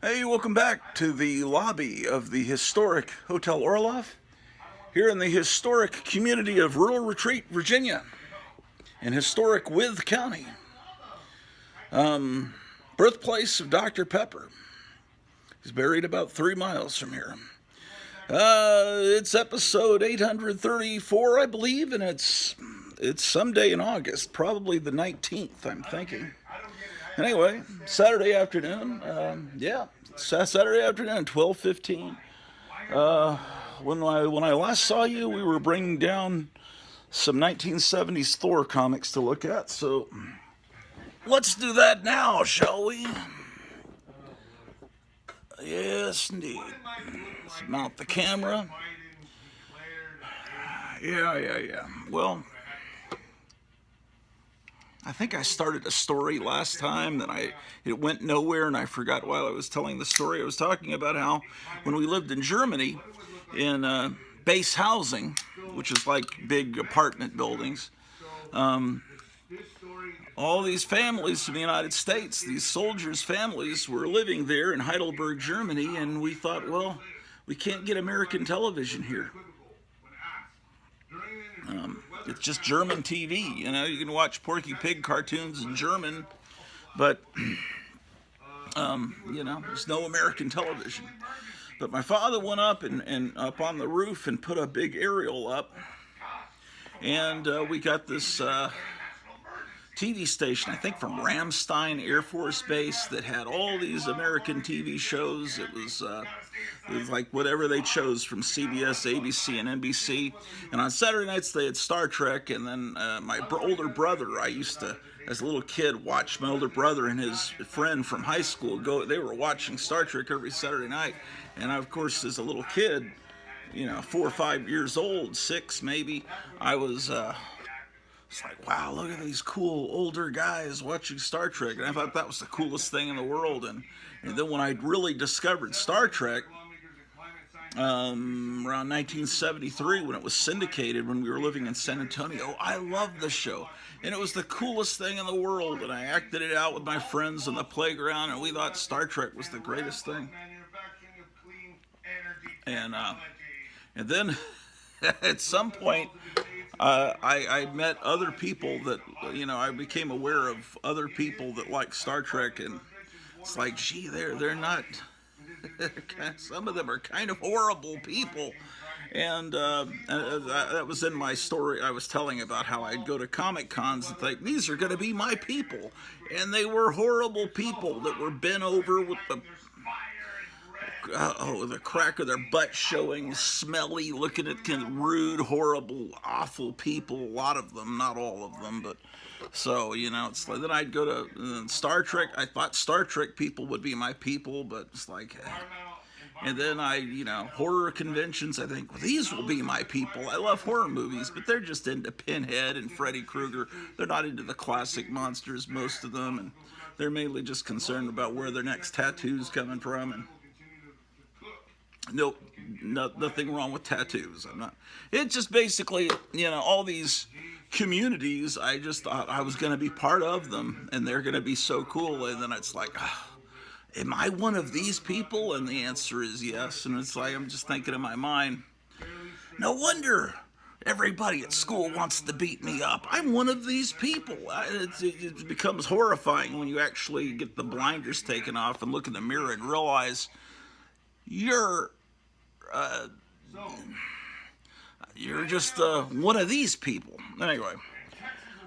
Hey, welcome back to the lobby of the historic Hotel Orloff here in the historic community of Rural Retreat, Virginia, in historic Wythe County, birthplace of Dr. Pepper. He's buried about 3 miles from here. It's episode 834, I believe, and it's someday in August, probably the 19th, I'm thinking. Anyway, Saturday afternoon, Saturday afternoon, 12:15. When I last saw you, we were bringing down some 1970s Thor comics to look at, so let's do that now, shall we? Yes, indeed. Let's mount the camera. Yeah. Well, I think I started a story last time that it went nowhere, and I forgot while I was telling the story. I was talking about how when we lived in Germany in base housing, which is like big apartment buildings, all these families from the United States, these soldiers' families, were living there in Heidelberg, Germany, and we thought, well, we can't get American television here. It's just German TV, you know. You can watch Porky Pig cartoons in German, but there's no American television. But my father went up and up on the roof and put a big aerial up, and we got this TV station, I think from Ramstein Air Force Base, that had all these American TV shows. It was like whatever they chose from CBS, ABC, and NBC. And on Saturday nights they had Star Trek. And then my older brother, I used to, as a little kid, watch my older brother and his friend from high school go. They were watching Star Trek every Saturday night. And of course, as a little kid, 4 or 5 years old, 6 maybe, I was. It's like, wow, look at these cool older guys watching Star Trek. And I thought that was the coolest thing in the world. And then when I really discovered Star Trek, around 1973, when it was syndicated, when we were living in San Antonio, I loved the show. And it was the coolest thing in the world. And I acted it out with my friends on the playground, and we thought Star Trek was the greatest thing. And then at some point, I met other people that, I became aware of other people that like Star Trek, and it's like, gee, they're not, some of them are kind of horrible people. And that was in my story I was telling about how I'd go to Comic Cons and think, these are going to be my people. And they were horrible people that were bent over with the crack of their butt showing, smelly, looking at kind of rude, horrible, awful people. A lot of them, not all of them, but so it's like, then I'd go to Star Trek. I thought Star Trek people would be my people, but it's like, and then horror conventions. I think, well, these will be my people. I love horror movies, but they're just into Pinhead and Freddy Krueger. They're not into the classic monsters, most of them, and they're mainly just concerned about where their next tattoo's coming from. And nope, nothing wrong with tattoos. I'm not. It's just basically, all these communities. I just thought I was going to be part of them, and they're going to be so cool. And then it's like, am I one of these people? And the answer is yes. And it's like, I'm just thinking in my mind, no wonder everybody at school wants to beat me up. I'm one of these people. It becomes horrifying when you actually get the blinders taken off and look in the mirror and realize you're just one of these people. Anyway,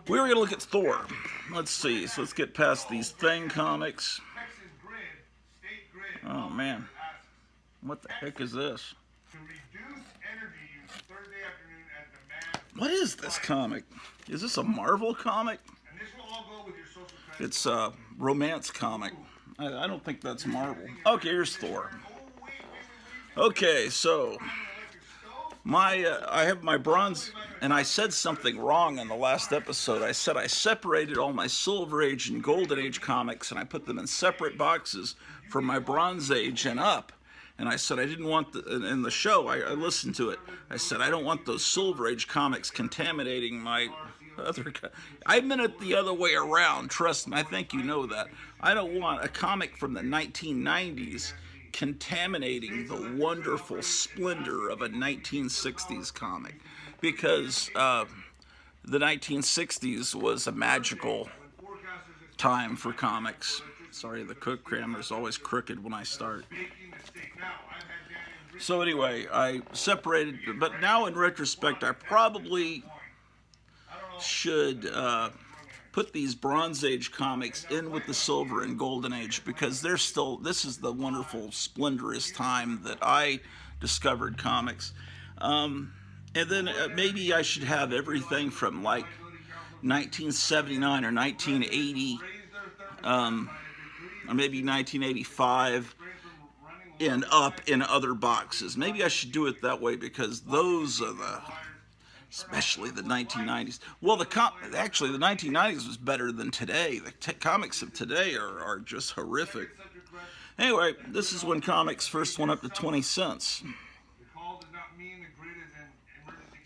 we were going to look at Thor. Let's see. So let's get past these Thing comics. Oh, man. What the heck is this? What is this comic? Is this a Marvel comic? It's a romance comic. I don't think that's Marvel. Okay, here's Thor. Okay, so I have my bronze, and I said something wrong in the last episode. I said I separated all my Silver Age and Golden Age comics, and I put them in separate boxes from my Bronze Age and up. And I said I didn't want, in the show, I listened to it, I said I don't want those Silver Age comics contaminating my I meant it the other way around. Trust me, I think you know that. I don't want a comic from the 1990s contaminating the wonderful splendor of a 1960s comic, because the 1960s was a magical time for comics. Sorry, the cook crammer is always crooked when I start. So anyway, I separated, but now in retrospect, I probably should put these Bronze Age comics in with the Silver and Golden Age, because they're still, this is the wonderful, splendorous time that I discovered comics. And then maybe I should have everything from like 1979 or 1980, or maybe 1985 and up in other boxes. Maybe I should do it that way, because those are the, especially the 1990s. Well, actually the 1990s was better than today. The comics of today are just horrific. Anyway, this is when comics first went up to 20 cents.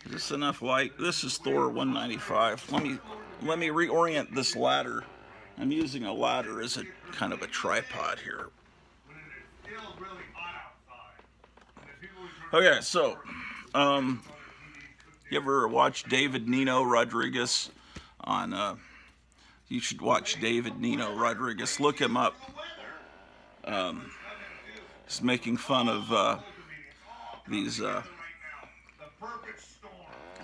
Is this enough light? This is Thor 195. Let me reorient this ladder. I'm using a ladder as a kind of a tripod here. Okay, so you ever watch David Nino Rodriguez on? You should watch David Nino Rodriguez. Look him up. He's making fun of these.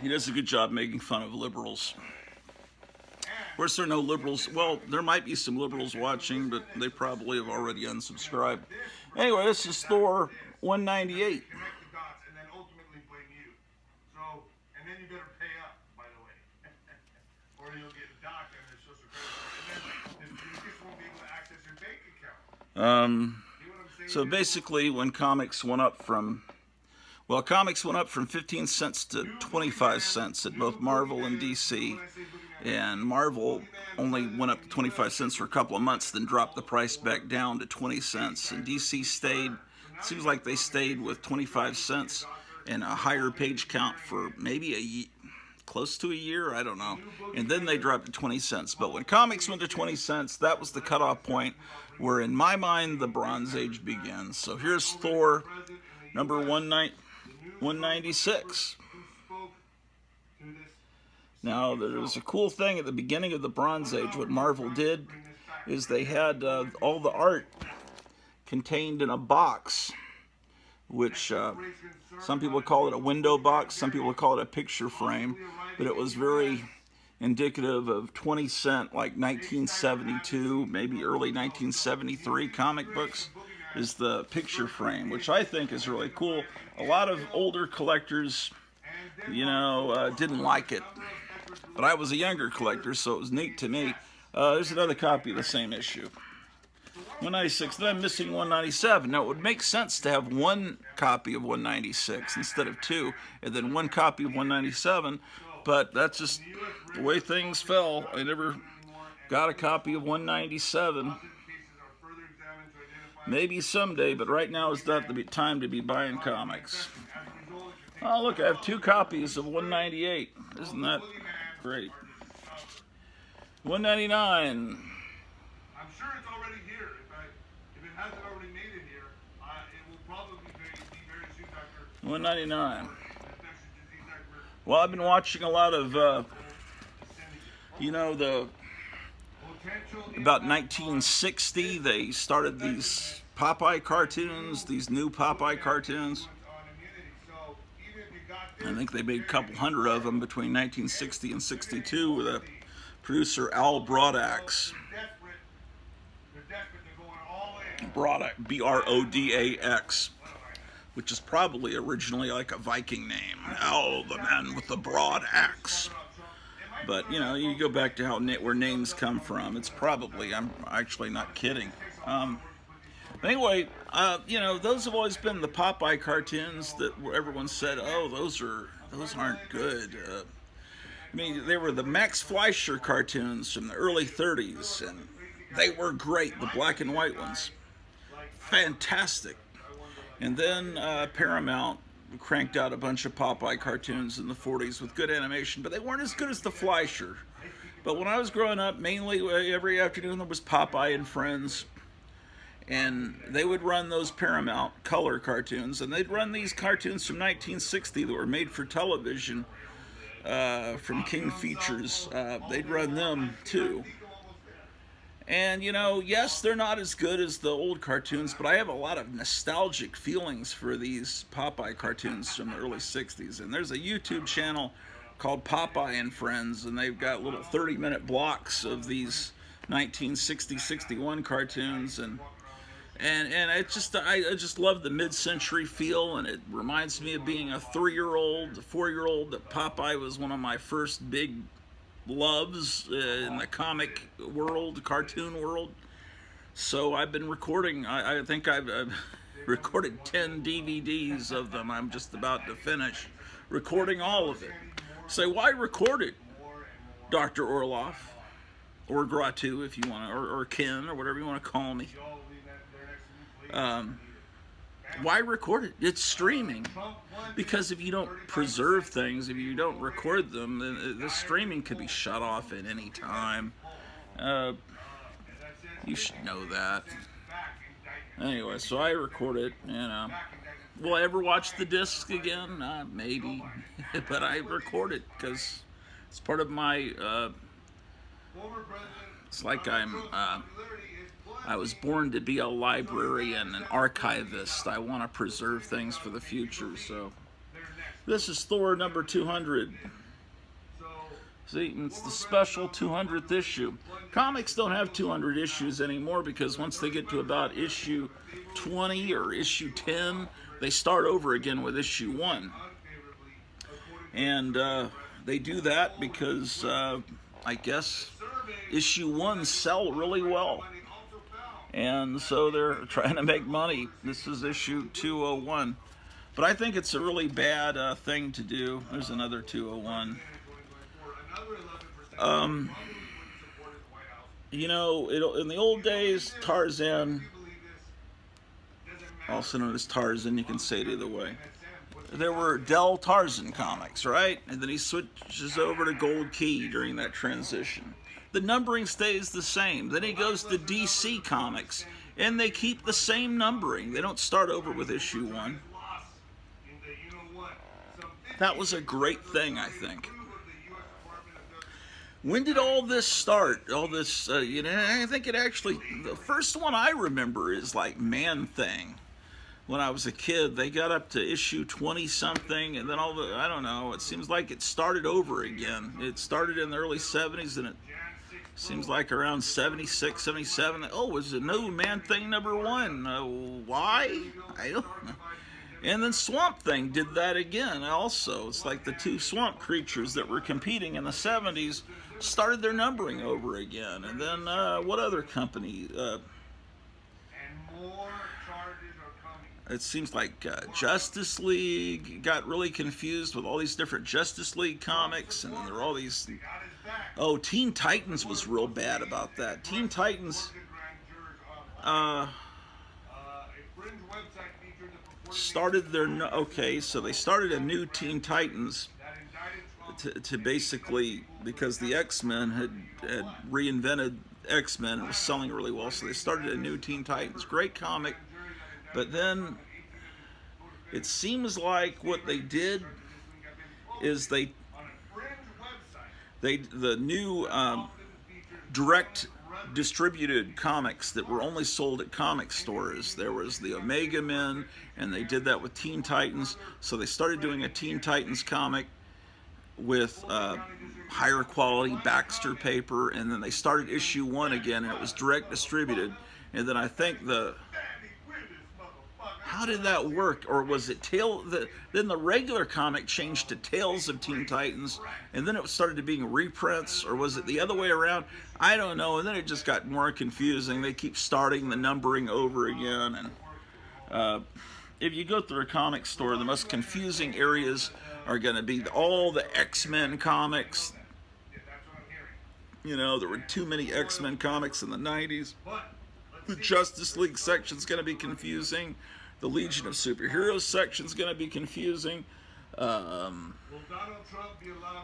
He does a good job making fun of liberals. Of course, there are no liberals. Well, there might be some liberals watching, but they probably have already unsubscribed. Anyway, this is Thor 198. So basically, when comics went up from, well, comics went up from 15 cents to 25 cents at both Marvel and DC. And Marvel only went up to 25 cents for a couple of months, then dropped the price back down to 20 cents. And DC stayed, it seems like they stayed with 25 cents and a higher page count for maybe close to a year, I don't know. And then they dropped to 20 cents. But when comics went to 20 cents, that was the cutoff point where, in my mind, the Bronze Age begins. So here's Thor, number 196. Now, there's a cool thing at the beginning of the Bronze Age. What Marvel did is they had all the art contained in a box, which some people call it a window box, some people call it a picture frame, but it was very indicative of 20 cent, like 1972, maybe early 1973 comic books, is the picture frame, which I think is really cool. A lot of older collectors, you know, didn't like it, but I was a younger collector, so it was neat to me. There's another copy of the same issue. 196, then I'm missing 197. Now, it would make sense to have one copy of 196 instead of two, and then one copy of 197, but that's just the way things fell. I never got a copy of 197. Maybe someday, but right now is not the time to be buying comics. Oh, look, I have two copies of 198. Isn't that great? 199. I'm sure it's already here. If it hasn't already made it here, it will probably be very soon after. 199. Well, I've been watching a lot of, you know, about 1960, they started these Popeye cartoons, these new Popeye cartoons. I think they made a couple hundred of them between 1960 and 62 with a producer, Al Brodax. B-R-O-D-A-X, which is probably originally like a Viking name. Al, the man with the broad axe. But, you know, you go back to where names come from. It's probably, I'm actually not kidding. Anyway, you know, those have always been the Popeye cartoons that everyone said, oh, those aren't good. I mean, they were the Max Fleischer cartoons from the early 30s, and they were great, the black and white ones. Fantastic. And then Paramount cranked out a bunch of Popeye cartoons in the 40s with good animation, but they weren't as good as the Fleischer. But when I was growing up, mainly every afternoon there was Popeye and Friends, and they would run those Paramount color cartoons, and they'd run these cartoons from 1960 that were made for television from King Features. They'd run them too. And, you know, yes, they're not as good as the old cartoons, but I have a lot of nostalgic feelings for these Popeye cartoons from the early 60s. And there's a YouTube channel called Popeye and Friends, and they've got little 30-minute blocks of these 1960-61 cartoons. And I just love the mid-century feel, and it reminds me of being a 3-year-old, a 4-year-old, that Popeye was one of my first big loves in the comic world, cartoon world. So I've been recording, I think I've recorded 10 DVDs of them. I'm just about to finish recording all of it. Say, why record it, Dr. Orloff? Or Gratu, if you want to, or Ken, or whatever you want to call me. Why record it? It's streaming. Because if you don't preserve things, if you don't record them, then the streaming could be shut off at any time. You should know that. Anyway, so I record it, and will I ever watch the disc again? Maybe. But I record it because it's part of my, it's like I was born to be a librarian, an archivist. I want to preserve things for the future, so. This is Thor number 200. See, it's the special 200th issue. Comics don't have 200 issues anymore because once they get to about issue 20 or issue 10, they start over again with issue 1. And they do that because, I guess, issue 1 sell really well. And so they're trying to make money. This is issue 201. But I think it's a really bad thing to do. There's another 201. You know, in the old days, Tarzan, also known as Tarzan, you can say it either way. There were Del Tarzan comics, right? And then he switches over to Gold Key during that transition. The numbering stays the same. Then he goes to DC Comics, and they keep the same numbering. They don't start over with issue 1. That was a great thing, I think. When did all this start? All this, you know, I think it actually, the first one I remember is like Man-Thing. When I was a kid, they got up to issue 20-something, and then I don't know, it seems like it started over again. It started in the early 70s, and it seems like around 76, 77, oh, was it no Man-Thing number 1? Why? I don't know. And then Swamp Thing did that again also. It's like the two swamp creatures that were competing in the 70s started their numbering over again. And then what other company? It seems like Justice League got really confused with all these different Justice League comics, and there were all these. Oh, Teen Titans was real bad about that. Teen Titans started their, okay, so they started a new Teen Titans to basically, because the X-Men had reinvented X-Men and was selling really well, so they started a new Teen Titans. Great comic, but then it seems like what they did is the new direct distributed comics that were only sold at comic stores. There was the Omega Men, and they did that with Teen Titans. So they started doing a Teen Titans comic with higher quality Baxter paper, and then they started issue 1 again, and it was direct distributed. And then I think how did that work? Or was it then the regular comic changed to Tales of Teen Titans, and then it started to being reprints, or was it the other way around? I don't know. And then it just got more confusing. They keep starting the numbering over again. And if you go through a comic store, the most confusing areas are going to be all the X-Men comics. You know, there were too many X-Men comics in the 90s. The Justice League section's going to be confusing. The Legion of Superheroes section's going to be confusing.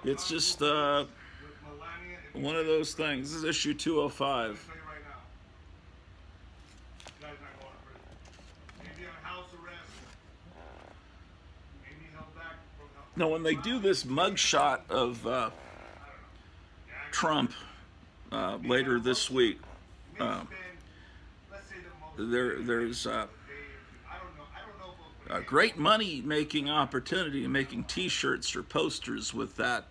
It's just one of those things. This is issue 205. Now, when they do this mugshot of Trump later this week, there's a great money-making opportunity in making T-shirts or posters with that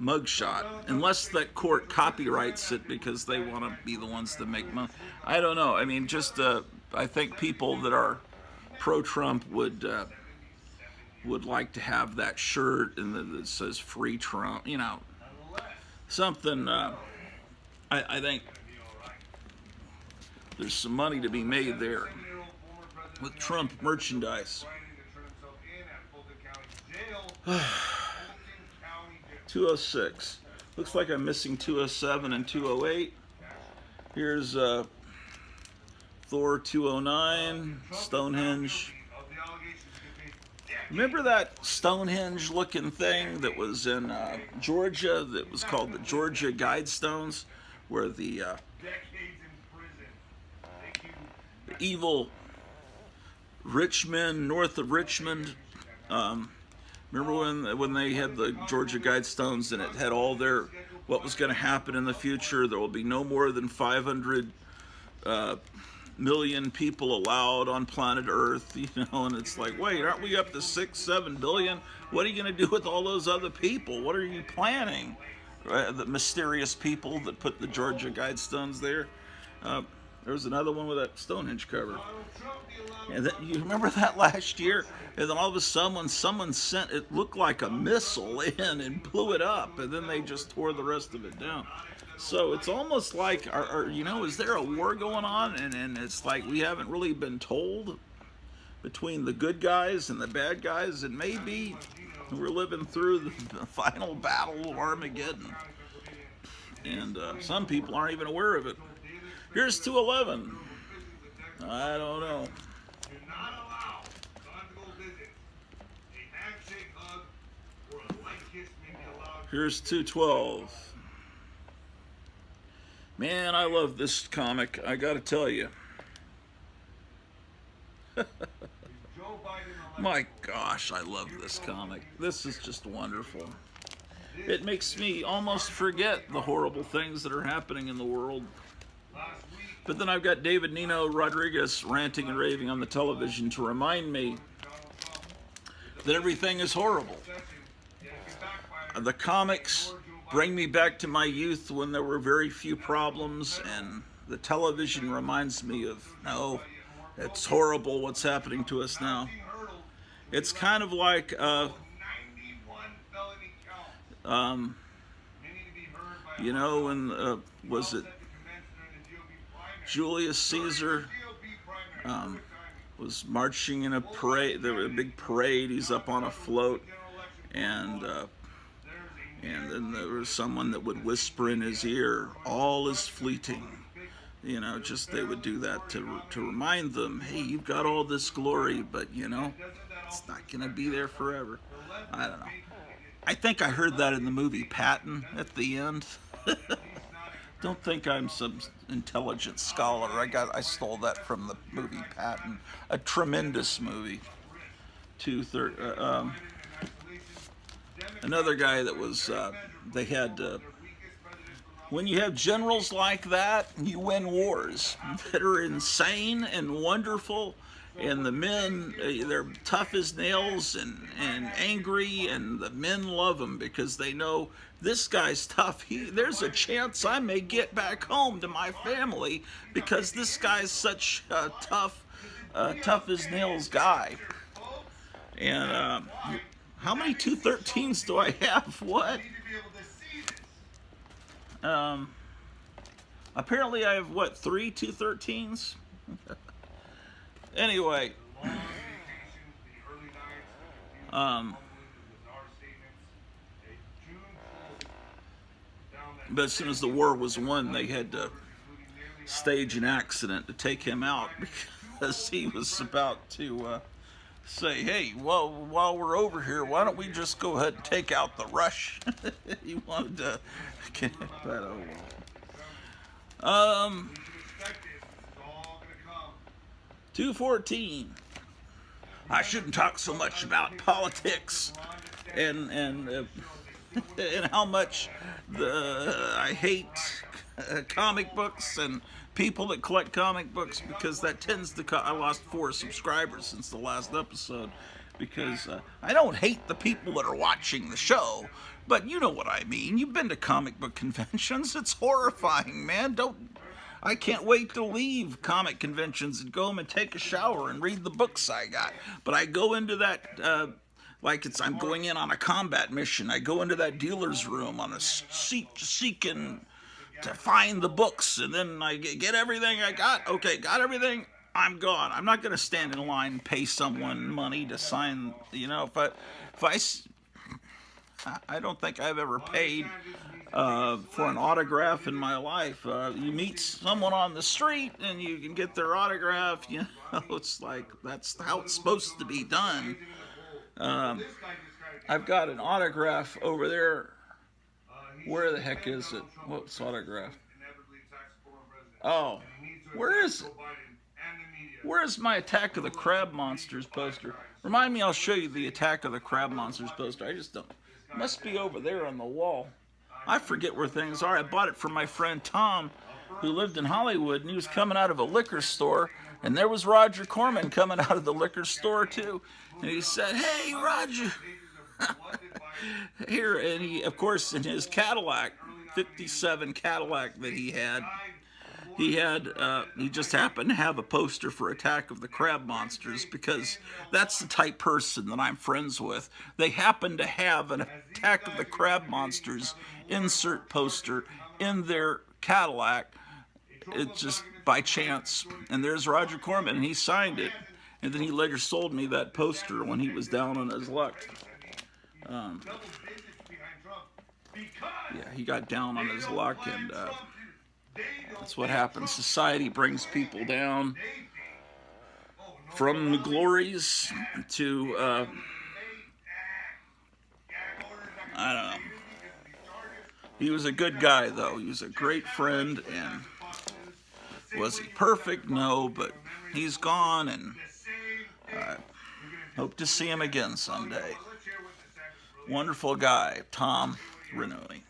mugshot, unless that court copyrights it because they want to be the ones that make money. I don't know. I mean, just I think people that are pro-Trump would like to have that shirt and that says "Free Trump," you know, something. I think there's some money to be made there with Trump merchandise. 206. Looks like I'm missing 207 and 208. Here's Thor 209, Stonehenge. Remember that Stonehenge-looking thing that was in Georgia that was called the Georgia Guidestones, where the evil rich men north of Richmond, remember when they had the Georgia Guidestones and it had all their what was going to happen in the future? There will be no more than 500 million people allowed on planet Earth, you know, and it's like, wait, aren't we up to 6-7 billion? What are you going to do with all those other people? What are you planning? The mysterious people that put the Georgia Guidestones there. There was another one with that Stonehenge cover. And you remember that last year? And then all of a sudden, someone sent, it looked like a missile in and blew it up, and then they just tore the rest of it down. So it's almost like, you know, is there a war going on? And it's like we haven't really been told between the good guys and the bad guys. And maybe we're living through the final battle of Armageddon. And some people aren't even aware of it. Here's 211. I don't know. Here's 212. Man, I love this comic, I gotta tell you. My gosh, I love this comic. This is just wonderful. It makes me almost forget the horrible things that are happening in the world. But then I've got David Nino Rodriguez ranting and raving on the television to remind me that everything is horrible. The comics bring me back to my youth when there were very few problems, and the television reminds me of, no, it's horrible what's happening to us now. It's kind of like, you know, when, was it Julius Caesar was marching in a parade, there was a big parade, he's up on a float, and then there was someone that would whisper in his ear, all is fleeting. You know, just they would do that to remind them, hey, you've got all this glory, but, you know, it's not going to be there forever. I don't know. I think I heard that in the movie Patton at the end. Don't think I'm some intelligent scholar. I stole that from the movie Patton. A tremendous movie. Another guy that was, they had, when you have generals like that, you win wars that are insane and wonderful, and the men, they're tough as nails and angry, and the men love them because they know this guy's tough. There's a chance I may get back home to my family because this guy's such a tough as nails guy. And how many 213s do I have? What? Apparently I have, what, 3 213s? Anyway. But as soon as the war was won, they had to stage an accident to take him out because he was about to say, "Hey, well, while we're over here, why don't we just go ahead and take out the Rush?" He wanted to get that over. Um, 214. I shouldn't talk so much about politics and and how much I hate comic books and people that collect comic books, because that tends to I lost 4 subscribers since the last episode, because I don't hate the people that are watching the show, but you know what I mean. You've been to comic book conventions. It's horrifying, man. I can't wait to leave comic conventions and go home and take a shower and read the books I got. But I go into that like I'm going in on a combat mission. I go into that dealer's room on a seeking to find the books, and then I get everything I got. Okay, got everything. I'm gone. I'm not going to stand in line and pay someone money to sign. You know, I don't think I've ever paid for an autograph in my life. You meet someone on the street and you can get their autograph. You know, it's like that's how it's supposed to be done. I've got an autograph over there. Where the heck is it? What's autograph? Oh, where is it? Where's my Attack of the Crab Monsters poster? Remind me, I'll show you the Attack of the Crab Monsters poster. I just don't. It must be over there on the wall. I forget where things are. I bought it from my friend Tom, who lived in Hollywood, and he was coming out of a liquor store, and there was Roger Corman coming out of the liquor store too. And he said, "Hey, Roger." Here, and he, of course, in his Cadillac, 57 Cadillac that he just happened to have a poster for Attack of the Crab Monsters, because that's the type person that I'm friends with. They happen to have an Attack of the Crab Monsters insert poster in their Cadillac. It's just by chance. And there's Roger Corman, and he signed it. And then he later sold me that poster when he was down on his luck. Yeah, he got down on his luck, and that's what happens. Society brings people down from the glories to, I don't know. He was a good guy, though. He was a great friend, and was he perfect? No, but he's gone, and I hope to see him again someday. Wonderful guy, Tom Renoni.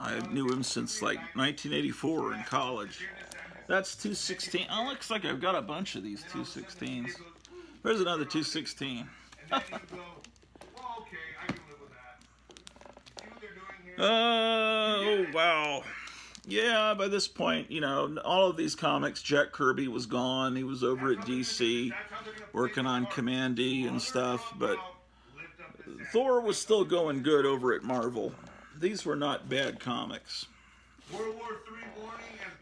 I knew him since like 1984 in college. That's 216. Oh, looks like I've got a bunch of these 216s. There's another 216. Oh, wow. Yeah, by this point, you know, all of these comics, Jack Kirby was gone. He was over at DC working on Commandy and stuff, but Thor was still going good over at Marvel. These were not bad comics.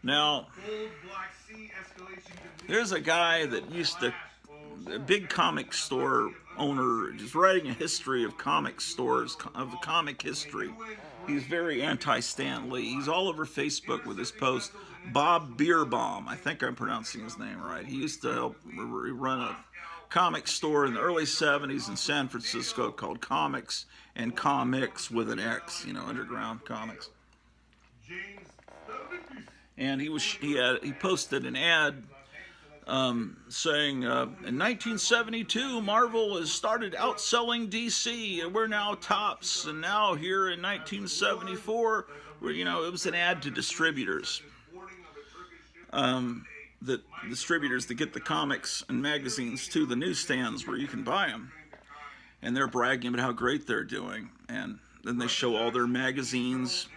Now, there's a guy that used to, a big comic store owner, just writing a history of comic stores, of comic history. He's very anti-Stan Lee. He's all over Facebook with his posts. Bob Bierbaum, I think I'm pronouncing his name right. He used to help run a comic store in the early 70s in San Francisco called Comics and Comics with an X, you know, underground comics. And he posted an ad saying, in 1972, Marvel has started outselling DC, and we're now tops. And now here in 1974, you know, it was an ad to distributors. The distributors that get the comics and magazines to the newsstands where you can buy them. And they're bragging about how great they're doing. And then they show all their magazines,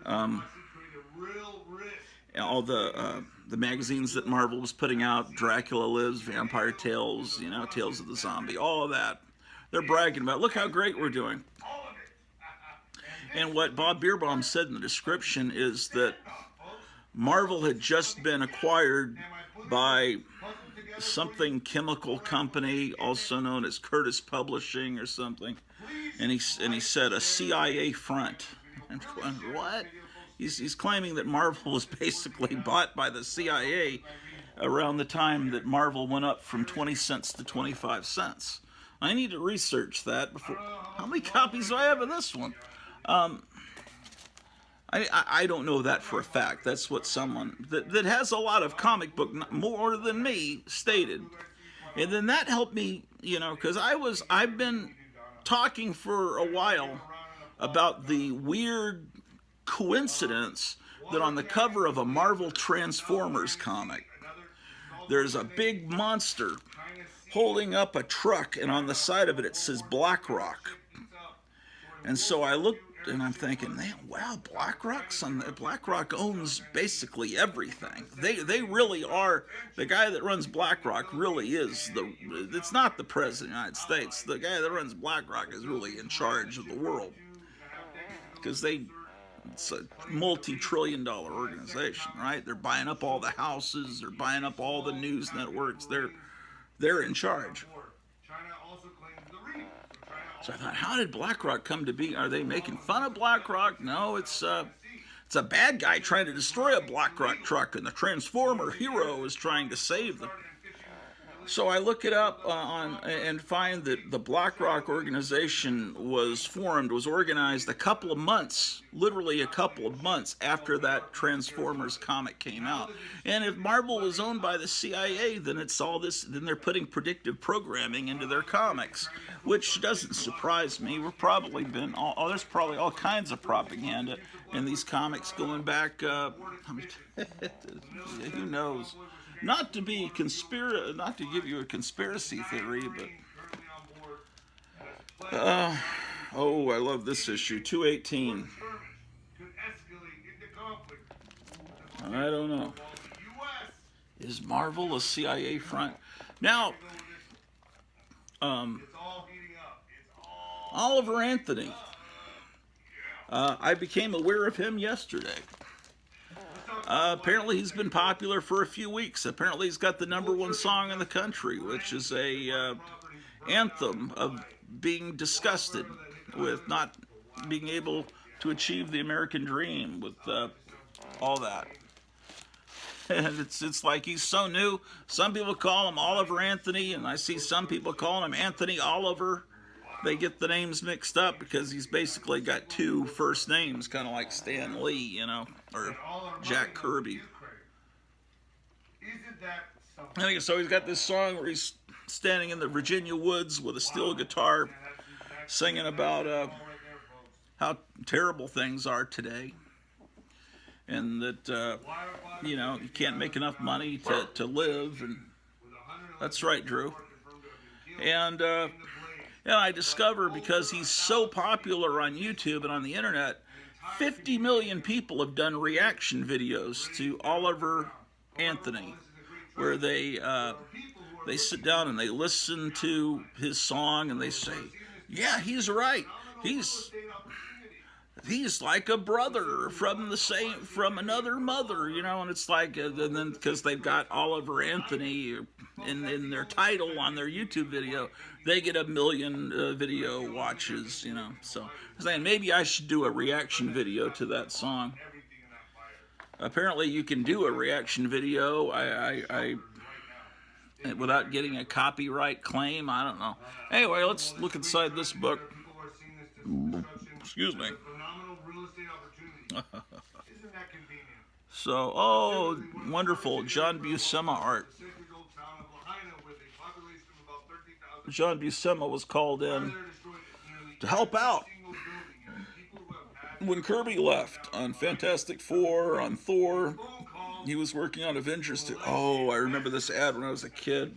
all the magazines that Marvel was putting out, Dracula Lives, Vampire Tales, you know, Tales of the Zombie, all of that. They're bragging about, look how great we're doing. And what Bob Bierbaum said in the description is that Marvel had just been acquired by something chemical company, also known as Curtis Publishing or something. And he said a CIA front. And what? He's claiming that Marvel was basically bought by the CIA around the time that Marvel went up from 20 cents to 25 cents. I need to research that before. How many copies do I have of this one? I don't know that for a fact. That's what someone that has a lot of comic book, more than me, stated. And then that helped me, because I've been talking for a while about the weird coincidence that on the cover of a Marvel Transformers comic, there's a big monster holding up a truck, and on the side of it, it says BlackRock. And so I looked, and I'm thinking, man, wow, BlackRock owns basically everything. They really are. The guy that runs BlackRock really is it's not the president of the United States. The guy that runs BlackRock is really in charge of the world, because it's a multi-trillion-dollar organization, right? They're buying up all the houses, they're buying up all the news networks. They're in charge. So I thought, how did BlackRock come to be? Are they making fun of BlackRock? No, it's a bad guy trying to destroy a BlackRock truck, and the Transformer hero is trying to save them. So I look it up and find that the BlackRock organization was organized literally a couple of months after that Transformers comic came out. And if Marvel was owned by the CIA, then then they're putting predictive programming into their comics, which doesn't surprise me. There's probably all kinds of propaganda in these comics going back, who knows? Not to give you a conspiracy theory, but I love this issue, 218. I don't know. Is Marvel a CIA front? Now, Oliver Anthony. I became aware of him yesterday. Apparently he's been popular for a few weeks. Apparently he's got the #1 song in the country, which is a anthem of being disgusted with not being able to achieve the American dream, with all that. And it's like he's so new. Some people call him Oliver Anthony, and I see some people calling him Anthony Oliver. They get the names mixed up because he's basically got two first names, kind of like Stan Lee, or Jack Kirby. So he's got this song where he's standing in the Virginia woods with a steel guitar, singing about how terrible things are today, and that you can't make enough money to live. And that's right, Drew. And I discover, because he's so popular on YouTube and on the internet, 50 million people have done reaction videos to Oliver Anthony, where they sit down and they listen to his song and they say, yeah, he's right. He's like a brother from another mother, and it's like, and then because they've got Oliver Anthony in their title on their YouTube video, they get 1 million video watches, So I'm saying maybe I should do a reaction video to that song. Apparently you can do a reaction video. I without getting a copyright claim. I don't know. Anyway, let's look inside this book. Excuse me. So, wonderful John Buscema art. John Buscema was called in to help out when Kirby left on Fantastic Four, on Thor. He was working on Avengers 2. I remember this ad when I was a kid,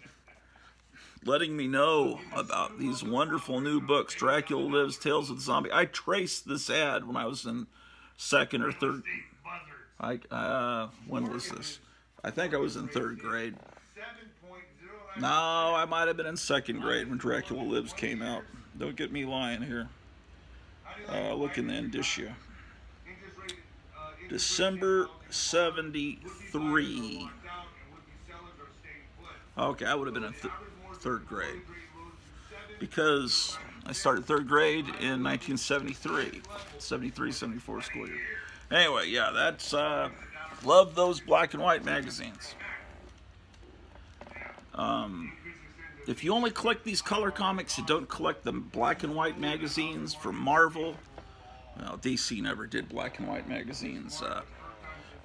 letting me know about these wonderful new books, Dracula Lives, Tales of the Zombie. I traced this ad when I was in second or third. When was this? I think I was in third grade. No, I might have been in second grade when Dracula Lives came out. Don't get me lying here. Look in the indicia. December 73. Okay, I would have been in third grade. Because I started third grade in 1973, 73, 74 school year. Anyway, yeah, that's love those black and white magazines. If you only collect these color comics, you don't collect the black and white magazines from Marvel. Well, DC never did black and white magazines.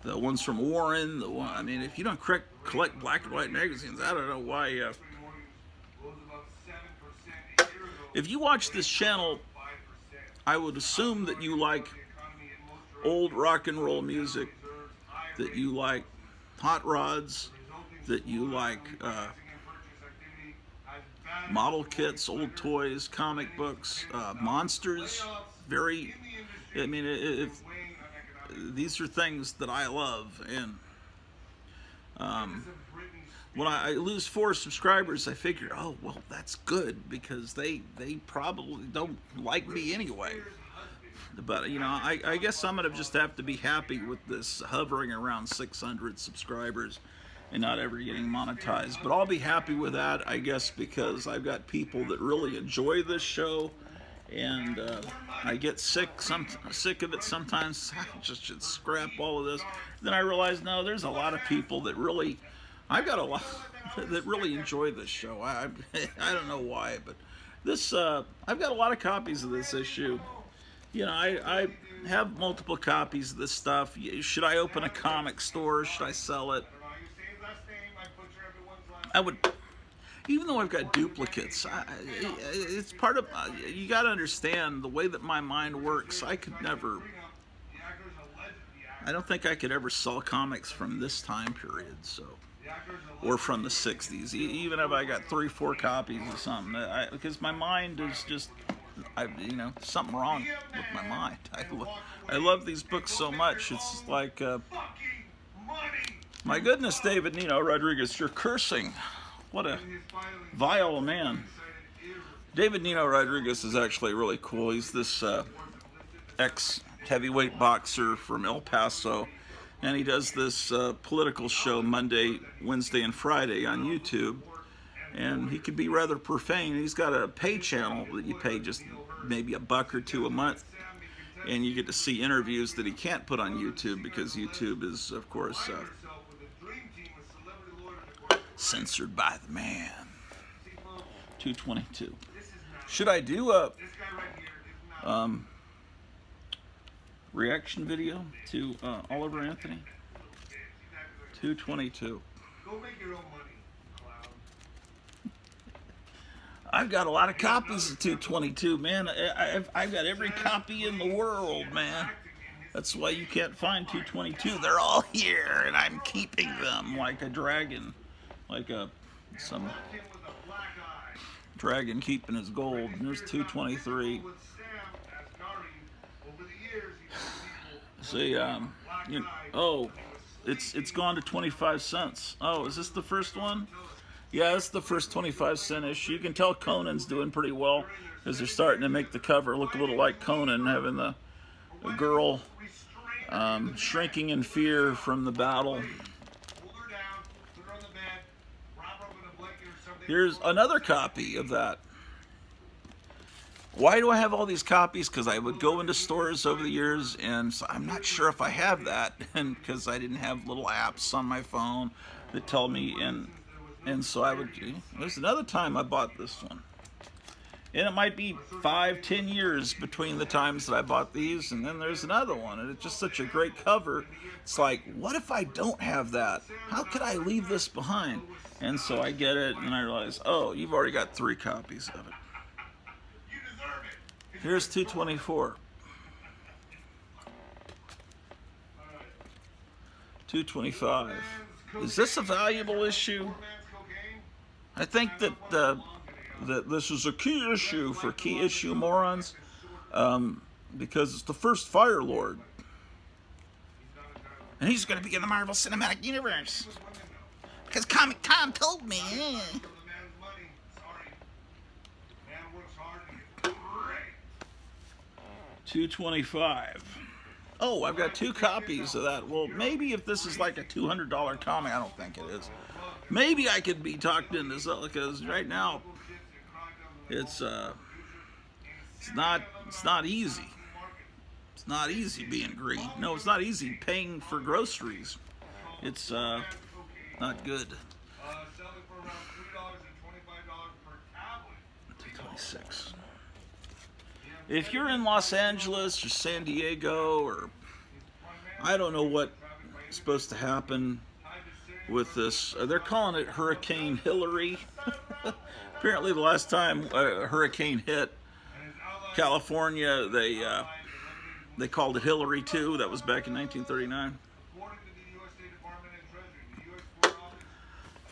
The ones from Warren, I mean, if you don't collect black and white magazines, I don't know why. If you watch this channel, I would assume that you like old rock and roll music, that you like hot rods, that you like model kits, old toys, comic books, monsters. I mean, if these are things that I love, and when I lose 4 subscribers, I figure, oh well, that's good because they probably don't like me anyway. But you know, I guess I'm gonna just have to be happy with this hovering around 600 subscribers and not ever getting monetized. But I'll be happy with that, I guess, because I've got people that really enjoy this show, and I get sick of it sometimes. I just should scrap all of this. Then I realize, no, there's a lot of people that really, I've got a lot that really enjoy this show. I don't know why, but this I've got a lot of copies of this issue. You know, I have multiple copies of this stuff. Should I open a comic store? Should I sell it? I would, even though I've got duplicates, it's part of, you got to understand the way that my mind works. I don't think I could ever sell comics from this time period, so, or from the 60s, even if I got 3 or 4 copies of something, because my mind is just, you know, something wrong with my mind. I love these books so much. It's like, my goodness, David Nino Rodriguez, you're cursing. What a vile man. David Nino Rodriguez is actually really cool. He's this ex-heavyweight boxer from El Paso, and he does this political show Monday, Wednesday, and Friday on YouTube. And he can be rather profane. He's got a pay channel that you pay just maybe $1 or $2 a month, and you get to see interviews that he can't put on YouTube because YouTube is, of course, censored by the man. 222. Should I do a reaction video to Oliver Anthony? 222. Go make your own money, Cloud. I've got a lot of copies of 222, man. I've got every copy in the world, man. That's why you can't find 222. They're all here, and I'm keeping them like a dragon. Like some dragon keeping his gold. And there's 223. See, oh, it's gone to 25 cents. Oh, is this the first one? Yeah, it's the first 25-cent issue. You can tell Conan's doing pretty well because they're starting to make the cover look a little like Conan, having the girl shrinking in fear from the battle. Here's another copy of that. Why do I have all these copies? Because I would go into stores over the years, and so I'm not sure if I have that, and because I didn't have little apps on my phone that tell me, and so I would. There's another time I bought this one, and it might be 5-10 years between the times that I bought these, and then there's another one, and it's just such a great cover. It's like, what if I don't have that? How could I leave this behind? And so I get it, and I realize, oh, you've already got 3 copies of it. Here's 224. 225. Is this a valuable issue? I think that that this is a key issue for key issue morons, because it's the first Fire Lord, and he's going to be in the Marvel Cinematic Universe. Because Comic Tom told me. 225. Oh, I've got 2 copies of that. Well, maybe if this is like a $200 comic, I don't think it is. Maybe I could be talked into this, because right now it's It's not easy. It's not easy being green. No, it's not easy paying for groceries. It's not good. Selling for around $3.25 per tablet. 226. If you're in Los Angeles or San Diego, or I don't know what's supposed to happen with this, they're calling it Hurricane Hillary. Apparently, the last time a hurricane hit California, they called it Hillary too. That was back in 1939. According to the U.S. State Department and Treasury, the U.S. Foreign Office.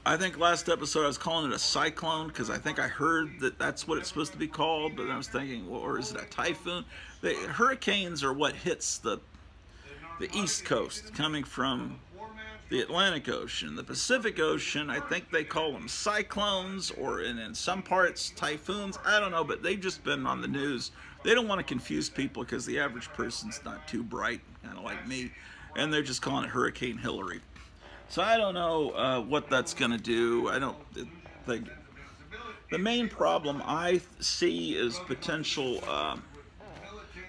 I think last episode I was calling it a cyclone because I think I heard that that's what it's supposed to be called, but then I was thinking, well, or is it a typhoon? Hurricanes are what hits the East Coast, coming from the Atlantic Ocean. The Pacific Ocean, I think they call them cyclones, or in some parts typhoons. I don't know, but they've just been on the news. They don't want to confuse people because the average person's not too bright, kind of like me, and they're just calling it Hurricane Hillary. So I don't know what that's going to do. I don't think. The main problem I see is potential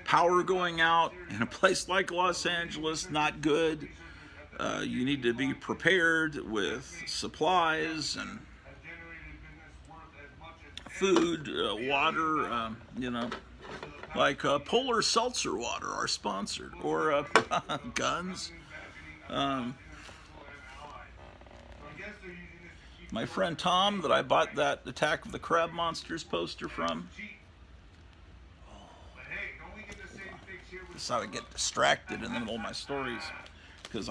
power going out in a place like Los Angeles. Not good. You need to be prepared with supplies and food, water, like Polar Seltzer Water, our sponsor, or guns. My friend Tom, that I bought that Attack of the Crab Monsters poster from. This is how I get distracted in the middle of my stories, because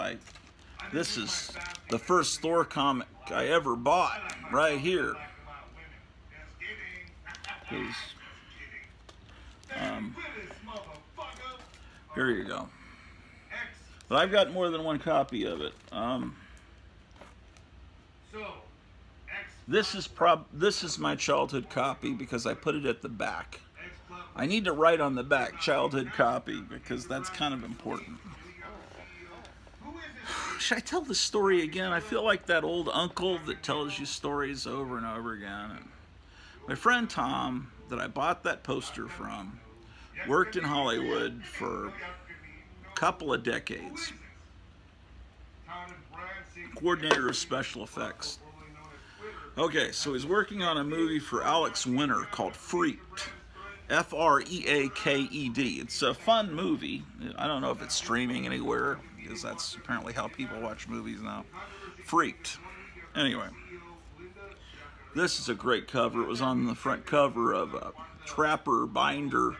this is the first Thor comic I ever bought right here. Here you go. But I've got more than one copy of it. This is my childhood copy because I put it at the back. I need to write on the back childhood copy because that's kind of important. Should I tell the story again? I feel like that old uncle that tells you stories over and over again. And my friend Tom, that I bought that poster from, worked in Hollywood for a couple of decades. Coordinator of special effects. Okay, so he's working on a movie for Alex Winter called Freaked. Freaked. It's a fun movie. I don't know if it's streaming anywhere, because that's apparently how people watch movies now. Freaked. Anyway, this is a great cover. It was on the front cover of Trapper Binder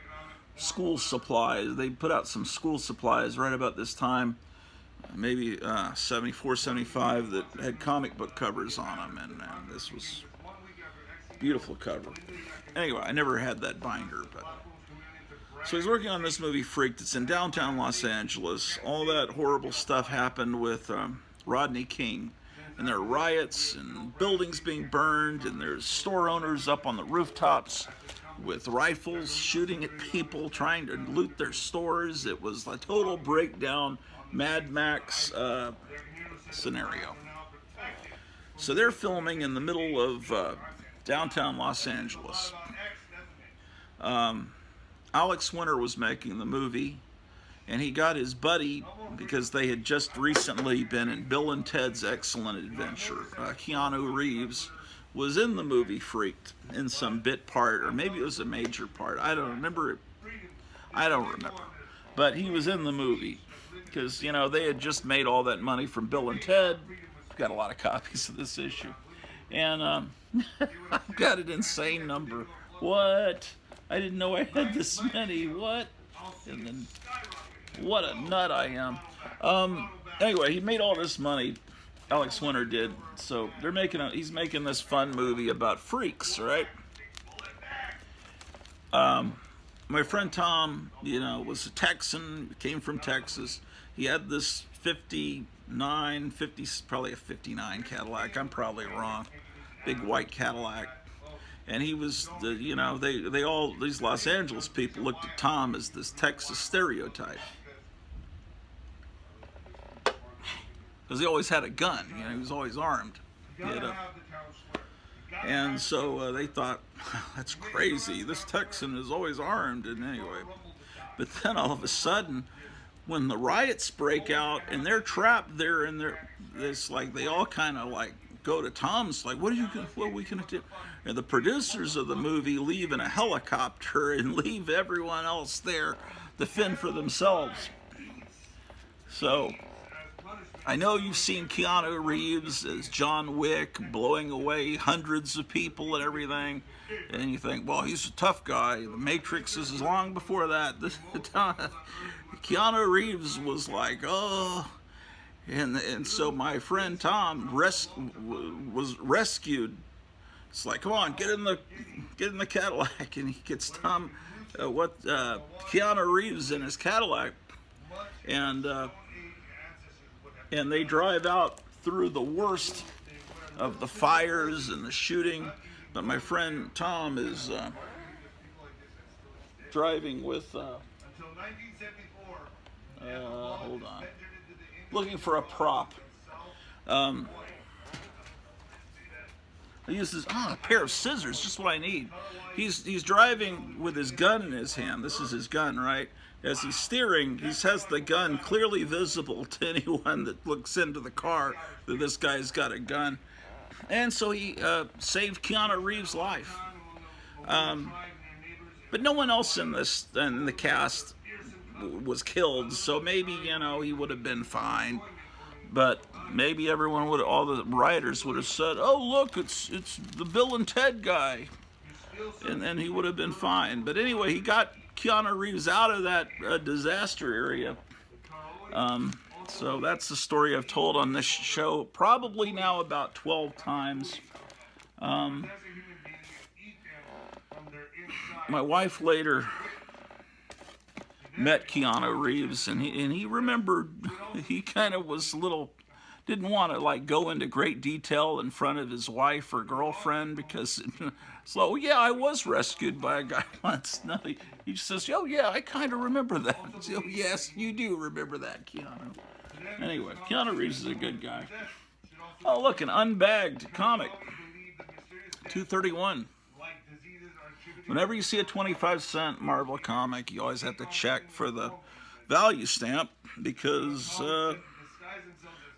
School Supplies. They put out some school supplies right about this time, maybe 74, 75, that had comic book covers on them, and this was a beautiful cover. Anyway, I never had that binder, but so he's working on this movie Freaked. It's in downtown Los Angeles. All that horrible stuff happened with Rodney King, and there are riots and buildings being burned, and there's store owners up on the rooftops with rifles shooting at people trying to loot their stores. It was a total breakdown, Mad Max scenario. So they're filming in the middle of downtown Los Angeles. Alex Winter was making the movie, and he got his buddy, because they had just recently been in Bill and Ted's Excellent Adventure. Keanu Reeves was in the movie Freaked in some bit part, or maybe it was a major part. I don't remember. But he was in the movie because, they had just made all that money from Bill and Ted. I've got a lot of copies of this issue. And I've got an insane number. What? I didn't know I had this many. What? And then, what a nut I am. Anyway, he made all this money. Alex Winter did. So he's making this fun movie about freaks, right? My friend Tom, was a Texan, came from Texas. He had this probably a 59 Cadillac. I'm probably wrong. Big white Cadillac. And he was, these Los Angeles people looked at Tom as this Texas stereotype. Because he always had a gun, he was always armed. He had And so they thought, that's crazy. This Texan is always armed. And anyway, but then all of a sudden, when the riots break out and they're trapped there, and it's like they all kind of like go to Tom's, like, what are we gonna do? And the producers of the movie leave in a helicopter and leave everyone else there to fend for themselves. So I know you've seen Keanu Reeves as John Wick blowing away hundreds of people and everything, and you think, well, he's a tough guy. The Matrix is long before that. Keanu Reeves was like, oh, and so my friend Tom was rescued. It's like, come on, get in the Cadillac, and he gets Keanu Reeves in his Cadillac, and they drive out through the worst of the fires and the shooting. But my friend Tom is driving with, hold on, looking for a prop. He uses a pair of scissors, just what I need. He's driving with his gun in his hand. This is his gun, right? As he's steering, he has the gun clearly visible to anyone that looks into the car that this guy's got a gun. And so he saved Keanu Reeves' life. But no one else in the cast was killed, so maybe, he would have been fine. But maybe all the rioters would have said, oh, look, it's the Bill and Ted guy. And he would have been fine. But anyway, he got Keanu Reeves out of that disaster area. So that's the story I've told on this show, probably now about 12 times. My wife later met Keanu Reeves, and he remembered, he kind of was didn't want to go into great detail in front of his wife or girlfriend, because so yeah, I was rescued by a guy once. No, he just says, oh yeah, I kind of remember that. So, yes, you do remember that, Keanu. Anyway, Keanu Reeves is a good guy. Oh, look, an unbagged comic, $2.31. Whenever you see a 25-cent Marvel comic, you always have to check for the value stamp, because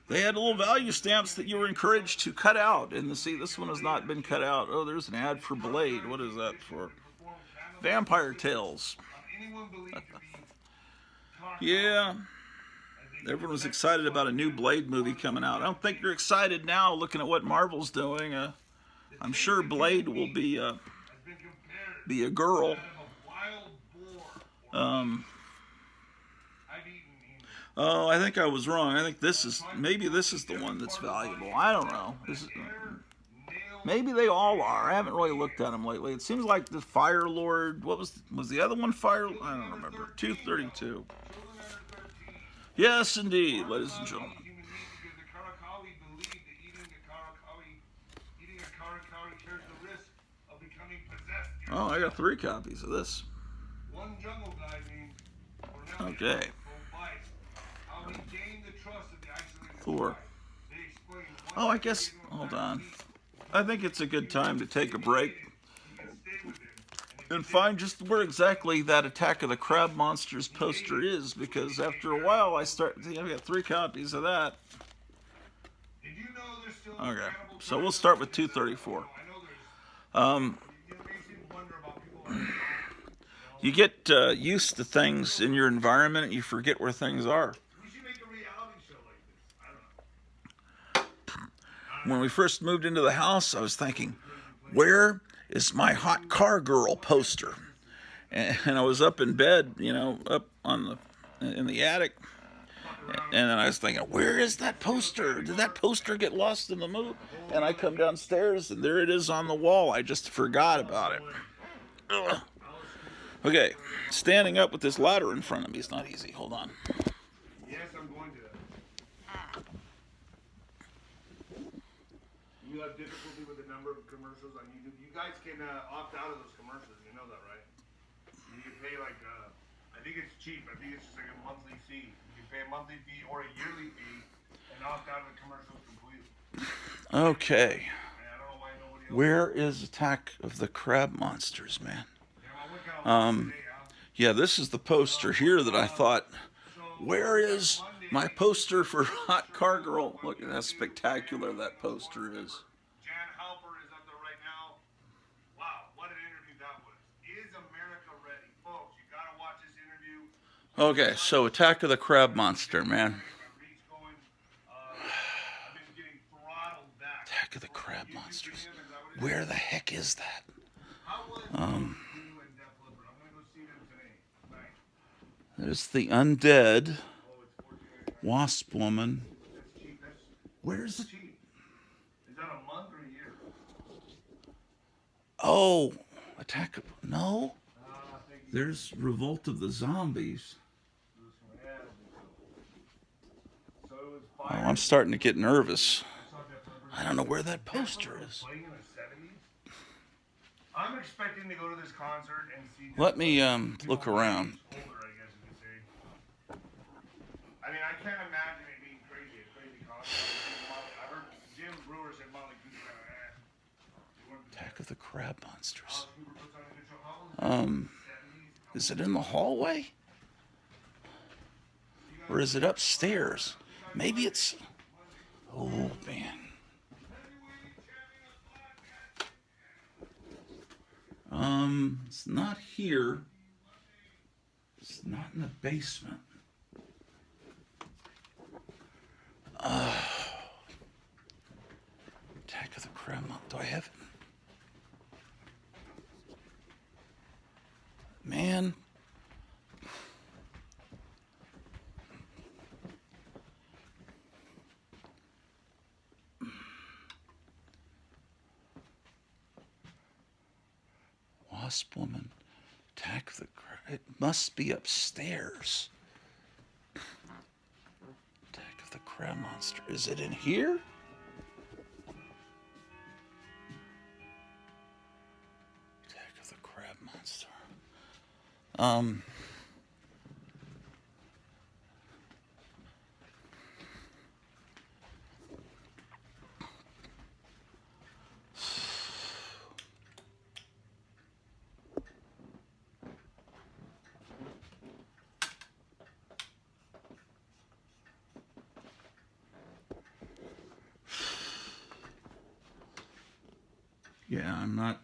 they had little value stamps that you were encouraged to cut out. And see, this one has not been cut out. Oh, there's an ad for Blade. What is that for? Vampire Tales. Yeah. Everyone was excited about a new Blade movie coming out. I don't think you're excited now looking at what Marvel's doing. I'm sure Blade will be a girl. Oh, I think I was wrong. I think maybe this is the one that's valuable. I don't know. Maybe they all are. I haven't really looked at them lately. It seems like the Fire Lord. What was the other one? I don't remember. 232. Yes, indeed, ladies and gentlemen. Oh, I got 3 copies of this. Okay. 4. Oh, I guess, hold on. I think it's a good time to take a break and find just where exactly that Attack of the Crab Monsters poster is, because after a while I've got 3 copies of that. Okay, so we'll start with 234. You get used to things in your environment, and you forget where things are. When we first moved into the house, I was thinking, where is my hot car girl poster? And I was up in bed, up in the attic, and then I was thinking, where is that poster? Did that poster get lost in the move? And I come downstairs, and there it is on the wall. I just forgot about it. Ugh. Okay, standing up with this ladder in front of me is not easy. Hold on. Yes, I'm going to. You have difficulty with the number of commercials on YouTube. You guys can opt out of those commercials. You know that, right? You can pay I think it's cheap. I think it's just like a monthly fee. You can pay a monthly fee or a yearly fee and opt out of the commercials completely. Okay. And I don't know why nobody Where is Attack of the Crab Monsters, man? Yeah, I went kind of Um, today, huh? yeah, this is the poster here that I thought, So where is Monday, my poster for Hot Car Girl? Look at how spectacular that poster is. Jan Halper is up there right now. Wow, what an interview that was. Is America ready? Folks, you gotta watch this interview. Okay, so Attack of the Crab Monster, man. I've been getting throttled back. Attack of the Crab YouTube Monsters. Premium, is that what it is? Where the heck is that? How was Um, Voodoo and Def Leppard? I'm gonna go see them today. Tonight. there's the Undead Oh, it's 14.99. Wasp Woman. That's cheap. That's Where's it? cheap. Is that a month or a year? Oh, Attack of... No. Thank you. There's Revolt of the Zombies. Yeah, so it was Oh, fire. I'm starting to get nervous. I saw Def Leppard. I don't know where that poster Leppard was is. playing in the 70s. I'm expecting to go to this concert and see. Let me look around. Older, I guess you could say. I mean, I can't imagine it being crazy. A crazy concert. I heard Jim Brewer said Molly Cooper kind of. They weren't the Attack of the Crab Monsters. Alice Cooper puts on a good show. How was it? 70s? Is it in the hallway? Or is it upstairs? Maybe it's... Oh, man. It's not here. It's not in the basement. Attack of the Crab Monster. Do I have it? Man. Wasp Woman. Attack of the Crab. It must be upstairs. Attack of the Crab Monster. Is it in here? Attack of the Crab Monster. Yeah, I'm not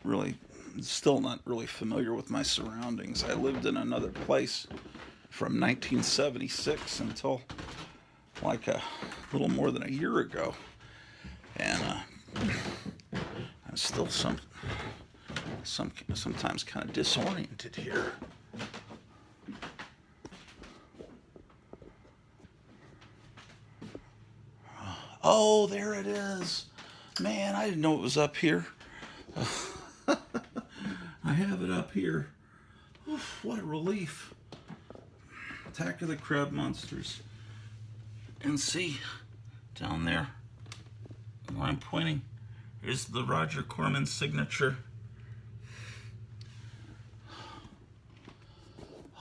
really, still not really familiar with my surroundings. I lived in another place from 1976 until like a little more than a year ago, and I'm still sometimes kind of disoriented here. Oh, there it is. Man, I didn't know it was up here. I have it up here. Oof, what a relief. Attack of the Crab Monsters. And see, down there, where I'm pointing, is the Roger Corman signature.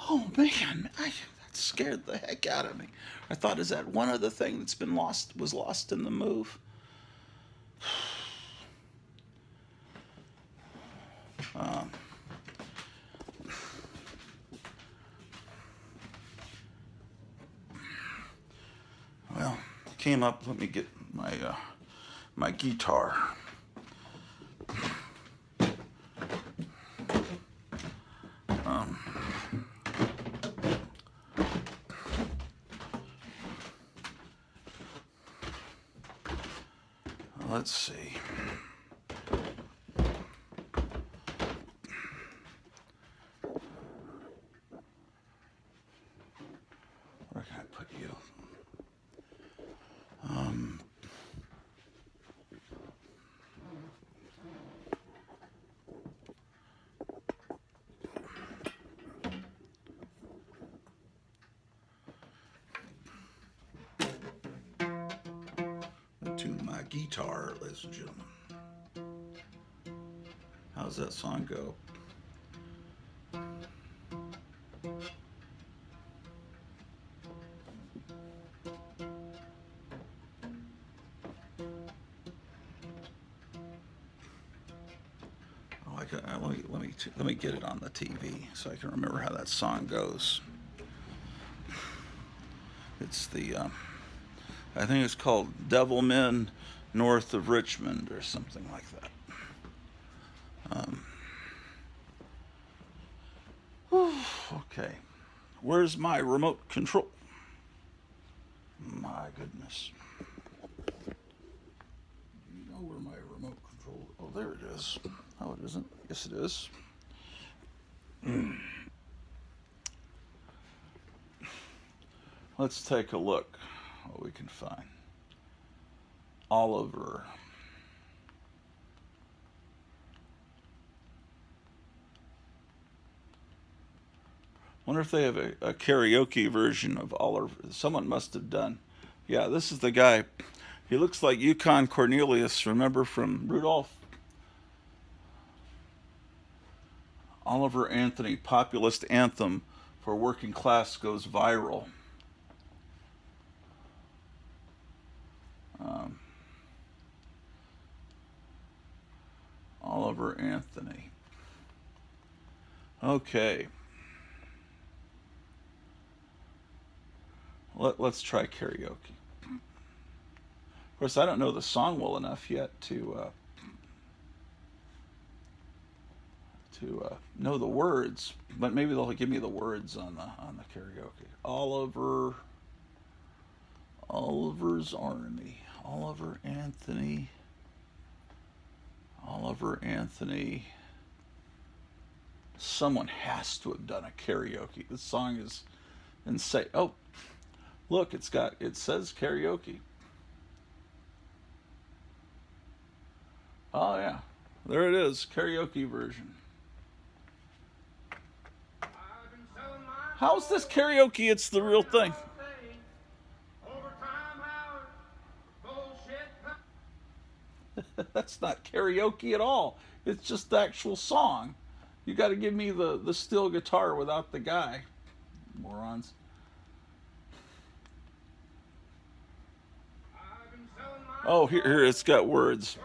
Oh man, that scared the heck out of me. I thought, is that one of the things that's been lost, was lost in the move? Well, came up. Let me get my guitar. Let's see. Where can I put you? To my guitar, ladies and gentlemen. How's that song go? let me get it on the TV so I can remember how that song goes. It's the I think it's called Devil Men North of Richmond or something like that. Okay, where's my remote control? My goodness. You know where my remote control? Oh, there it is. Oh, it isn't. Yes, it is. Let's take a look what we can find. Oliver. Wonder if they have a karaoke version of Oliver. Someone must have done. Yeah, this is the guy. He looks like Yukon Cornelius, remember from Rudolph? Oliver Anthony, populist anthem for working class goes viral. Oliver Anthony. Okay. Let's try karaoke. Of course, I don't know the song well enough yet to know the words, but maybe they'll give me the words on the karaoke. Oliver's Army. Oliver Anthony. Someone has to have done a karaoke. This song is insane. Oh, look, it says karaoke. Oh yeah, there it is, karaoke version. How's this karaoke? It's the real thing. That's not karaoke at all. It's just the actual song. You got to give me the steel guitar without the guy. Morons. Oh, here it's got words.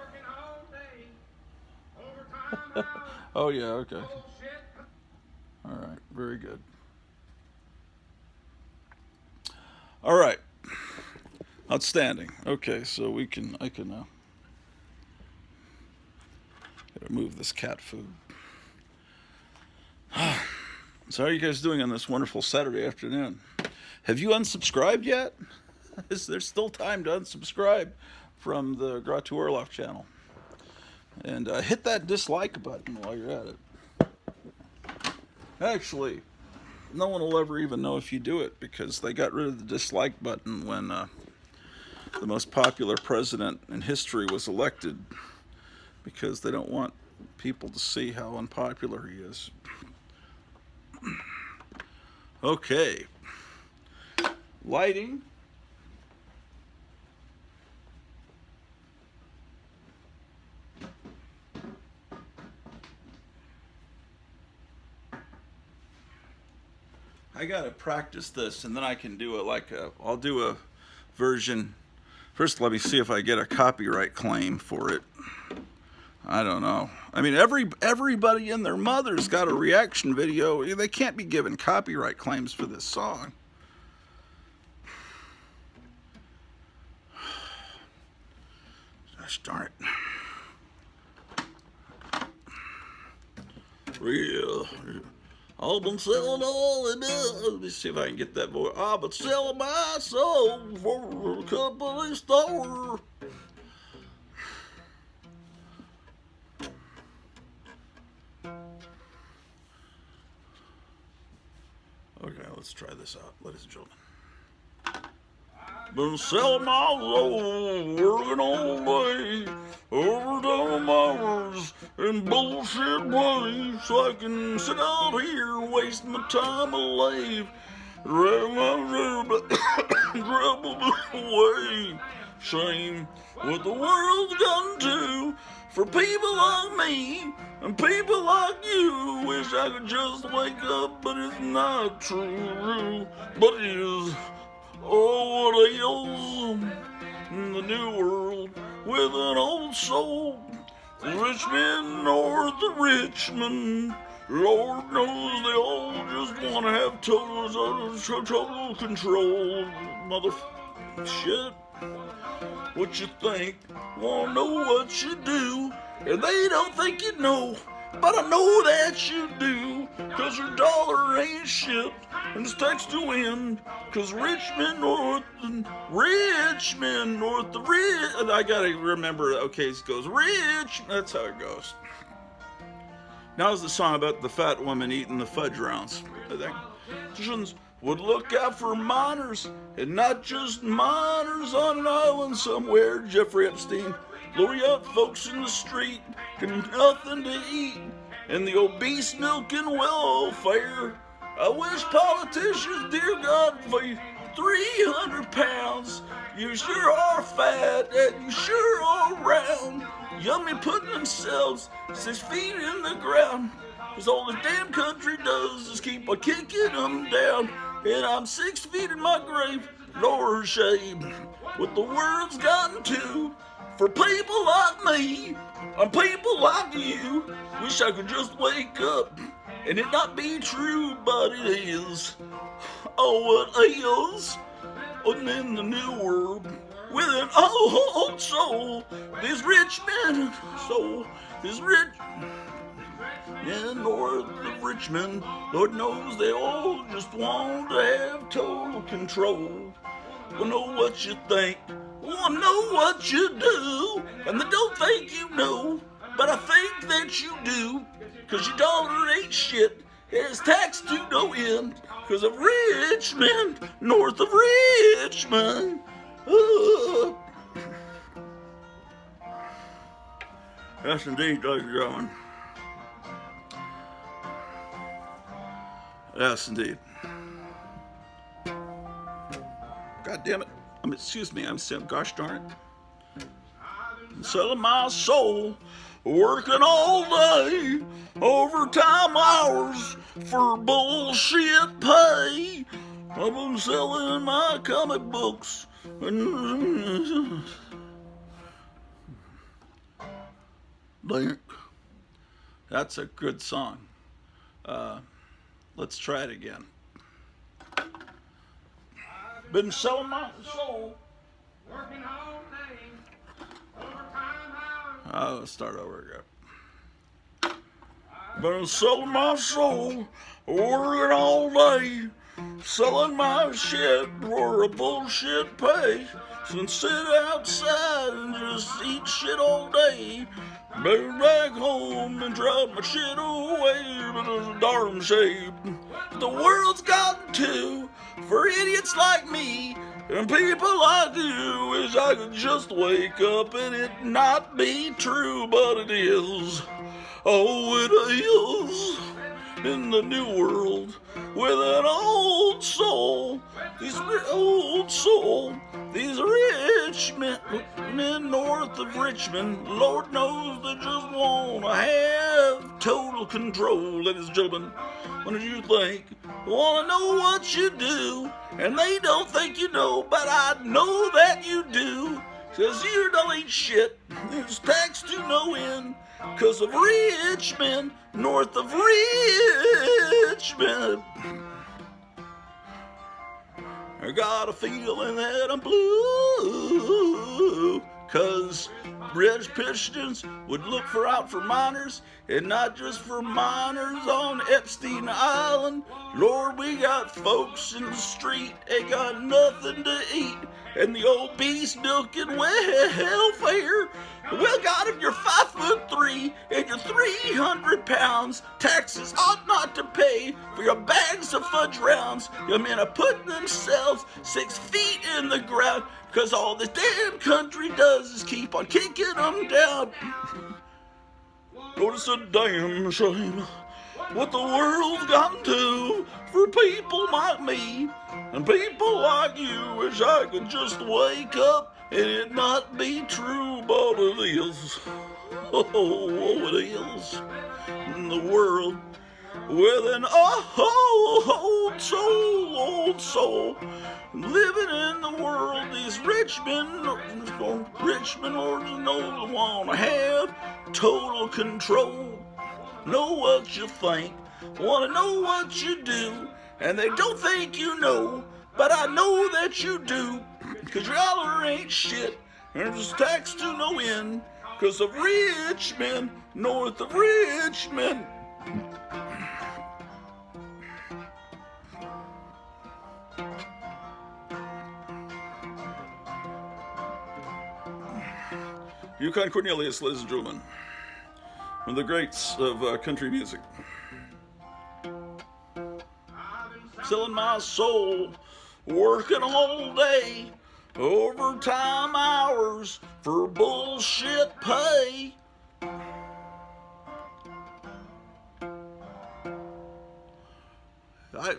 Oh yeah, okay. All right, very good. All right, outstanding. Okay, so I can gotta move this cat food. So how are you guys doing on this wonderful Saturday afternoon? Have you unsubscribed yet? Is there still time to unsubscribe from the Gratu Orloff channel? And hit that dislike button while you're at it. Actually, no one will ever even know if you do it because they got rid of the dislike button when the most popular president in history was elected because they don't want people to see how unpopular he is. Okay. Lighting. I gotta practice this and then I can do it I'll do a version. First, let me see if I get a copyright claim for it. I don't know. I mean, everybody and their mother's got a reaction video. They can't be given copyright claims for this song. Gosh darn it. Real. I've been selling all the bills. Let me see if I can get that voice. I've been selling my soul for a company store. Okay, let's try this out, ladies and gentlemen. Been selling my soul, working all day, overtime hours, and bullshit ways, so I can sit out here, waste my time alive, drag my trouble away. Shame what the world's gotten to for people like me and people like you. Wish I could just wake up, but it's not true. But it is. Oh, what ails in the new world with an old soul Richmond, north of Richmond. Lord knows they all just want to have total control. Mother shit. What you think? Wanna know what you do? And they don't think you know, but I know that you do. Cause your dollar ain't shit, and it's tax to win. Cause Richmond, north of Rich. I gotta remember, okay, it goes Rich. That's how it goes. Now is the song about the fat woman eating the fudge rounds. I think politicians would look out for minors, and not just minors on an island somewhere. Jeffrey Epstein, lure out folks in the street, and nothing to eat, and the obese milking welfare. I wish politicians, dear God, for 300 pounds. You sure are fat, and you sure are round. Yummy putting themselves 6 feet in the ground. Cause all this damn country does is keep on kicking them down. And I'm 6 feet in my grave, Lord shame. What the world's gotten to for people like me and people like you. Wish I could just wake up and it not be true, but it is. Oh, it is. And in the new world, with an old soul, this rich man, in north of Richmond, Lord knows they all just want to have total control. Well, know what you think, well, know what you do, and they don't think you know, but I think that you do, cause your dollar ain't shit, it's taxed to no end, cause of Richmond, north of Richmond. Yes, indeed, ladies and gentlemen. Yes, indeed. God damn it. Excuse me, I'm saying, gosh darn it. I'm selling my soul, working all day, overtime hours for bullshit pay. I've been selling my comic books. Link. That's a good song. Let's try it again. Been selling my soul. Working all day. Overtime hours. Let's start over again. Been selling my soul. Working all day. Selling my shit for a bullshit pay. And sit outside and just eat shit all day. Better back home and drop my shit away, but it's a darn shame. The world's gotten to for idiots like me and people like you. Wish I could just wake up and it not be true, but it is. Oh, it is. In the new world, with an old soul, these rich men north of Richmond, Lord knows they just want to have total control. Ladies and gentlemen, what did you think? Want to know what you do, and they don't think you know, but I know that you do. Cause you don't eat shit, it's taxed to no end. Cause of Richmond, north of Richmond. I got a feeling that I'm blue. Cause rich Christians would look out for minors, and not just for minors on Epstein Island. Lord, we got folks in the street, ain't got nothing to eat, and the obese milking welfare. Well, God, if you're 5'3" and you're 300 pounds, taxes ought not to pay for your bags of fudge rounds. Your men are putting themselves 6 feet in the ground, cause all this damn country does is keep on kicking them down. Lord, it's a damn shame what the world's gotten to for people like me and people like you. Wish I could just wake up and it not be true, but it is. Oh, it is. In the world with an old soul, living in the world. These rich men lords don't want to have total control. Know what you think, want to know what you do, and they don't think you know, but I know that you do, because your dollar ain't shit, and there's tax to no end, because of rich men, north of Richmond. Yukon Cornelius, ladies and gentlemen, one of the greats of country music. Selling my soul, working all day, overtime hours for bullshit pay.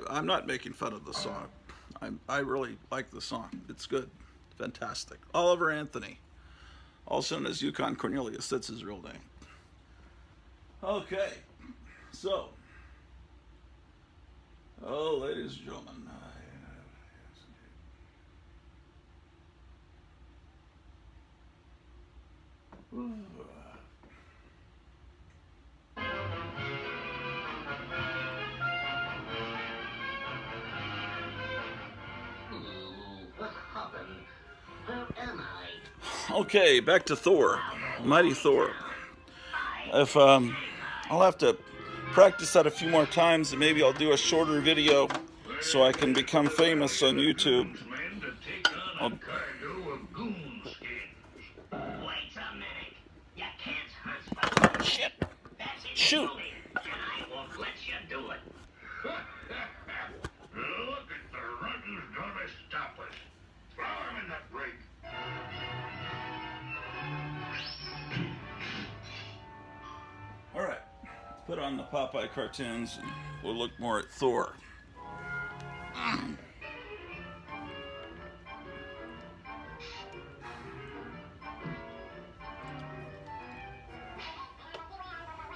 I'm not making fun of the song. I really like the song. It's good. Fantastic. Oliver Anthony, also known as Yukon Cornelius. That's his real name. Okay. So, ladies and gentlemen. Okay, back to Thor, Mighty Thor. If I'll have to practice that a few more times, and maybe I'll do a shorter video so I can become famous on YouTube. Shit! Shoot! Alright, put on the Popeye cartoons and we'll look more at Thor.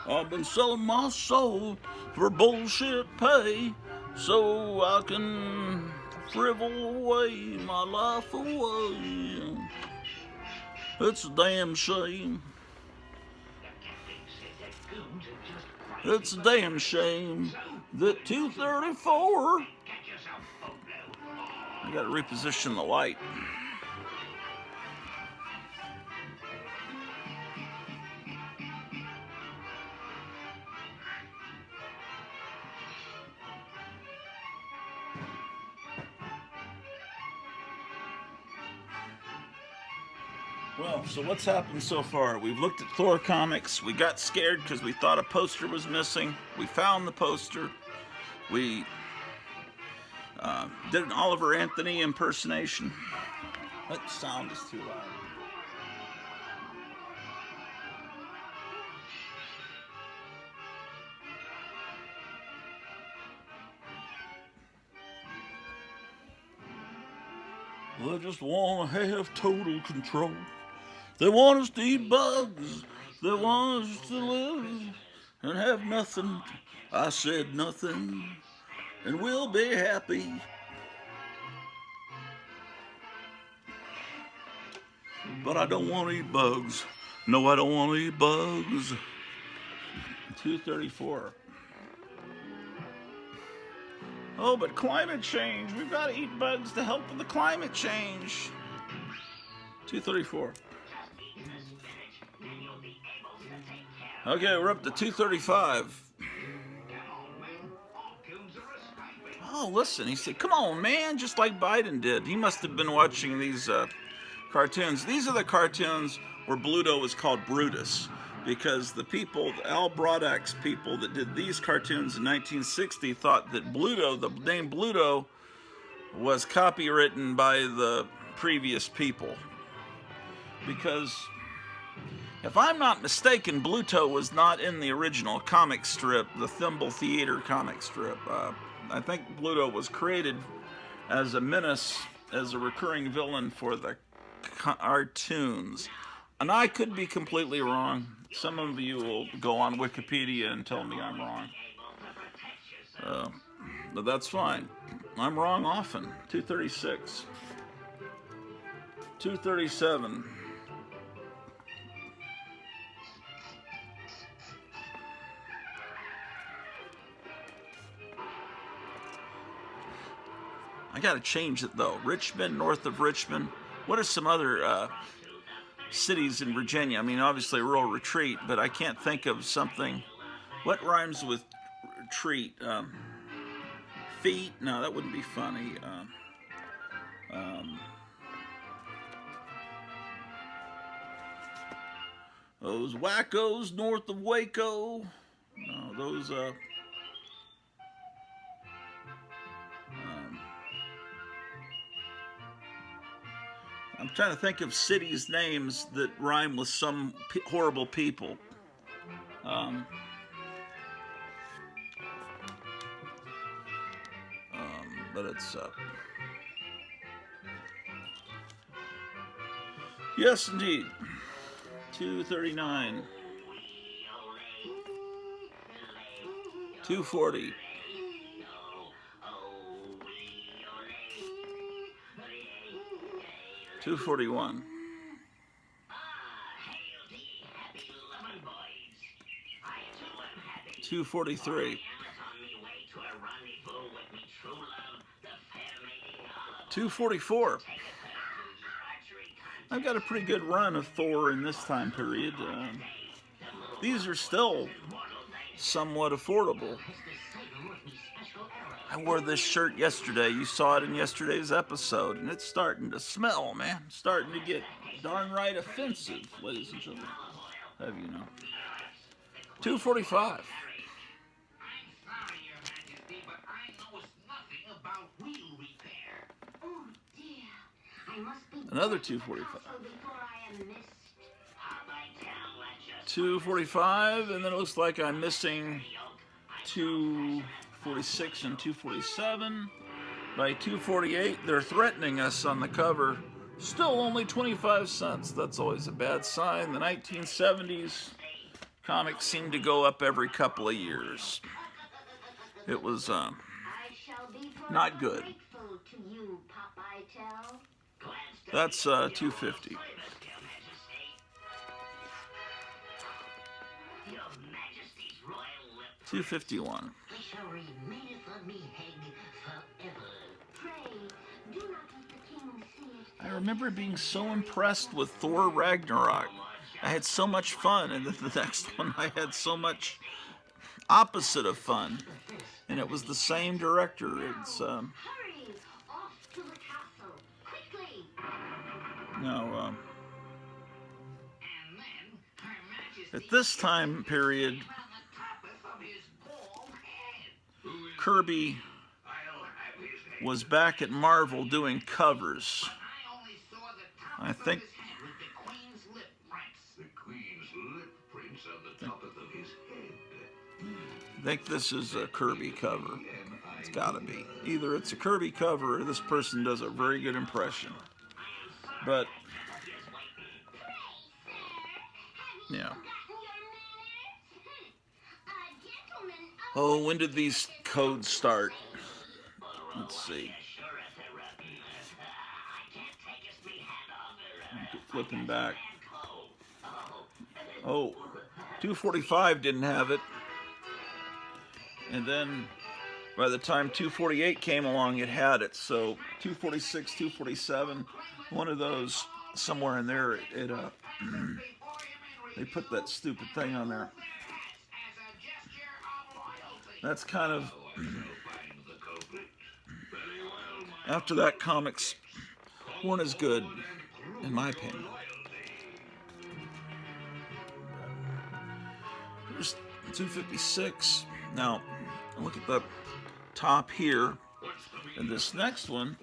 I've been selling my soul for bullshit pay so I can frivel away my life away. It's a damn shame. It's a damn shame that 234. I gotta reposition the light. Well, so what's happened so far? We've looked at Thor comics. We got scared because we thought a poster was missing. We found the poster. We did an Oliver Anthony impersonation. That sound is too loud. They just want to have total control. They want us to eat bugs. They want us to live and have nothing. I said nothing, and we'll be happy. But I don't want to eat bugs. No, I don't want to eat bugs. 234. Oh, but climate change. We've got to eat bugs to help with the climate change. 234. Okay, we're up to 235. Oh, listen, he said, come on, man, just like Biden did. He must have been watching these cartoons. These are the cartoons where Bluto was called Brutus, because the people, the Al Brodak's people that did these cartoons in 1960 thought that Bluto, the name Bluto, was copywritten by the previous people. Because, if I'm not mistaken, Bluto was not in the original comic strip, the Thimble Theater comic strip. I think Bluto was created as a menace, as a recurring villain for the cartoons. And I could be completely wrong. Some of you will go on Wikipedia and tell me I'm wrong. But that's fine. I'm wrong often. 236. 237. I gotta change it though. Richmond, north of Richmond. What are some other cities in Virginia? I mean, obviously Rural Retreat, but I can't think of something. What rhymes with retreat? Feet? No, that wouldn't be funny. Those wackos north of Waco. No, those. I'm trying to think of cities' names that rhyme with some horrible people. But it's yes, indeed. 239. 240. 241. 243. 244. I've got a pretty good run of Thor in this time period. These are still somewhat affordable. I wore this shirt yesterday. You saw it in yesterday's episode, and it's starting to smell, man. It's starting to get darn right offensive, ladies and gentlemen. Have you know? 245. Another 245. 245, and then it looks like I'm missing 246 and 247. By 248, they're threatening us on the cover. Still only 25 cents. That's always a bad sign. The 1970s comics seem to go up every couple of years. It was not good. That's 250. 251. I remember being so impressed with Thor Ragnarok. I had so much fun, and then the next one I had so much opposite of fun. And it was the same director. It's no. At this time period, Kirby was back at Marvel doing covers. I think. I think this is a Kirby cover. It's gotta be. Either it's a Kirby cover or this person does a very good impression. But, yeah. Oh, when did these codes start? Let's see. Flipping back. Oh, 245 didn't have it. And then by the time 248 came along, it had it. So 246, 247, one of those somewhere in there, it they put that stupid thing on there. That's kind of after that, comics weren't as good, in my opinion. Here's 256. Now, look at the top here. And this next one,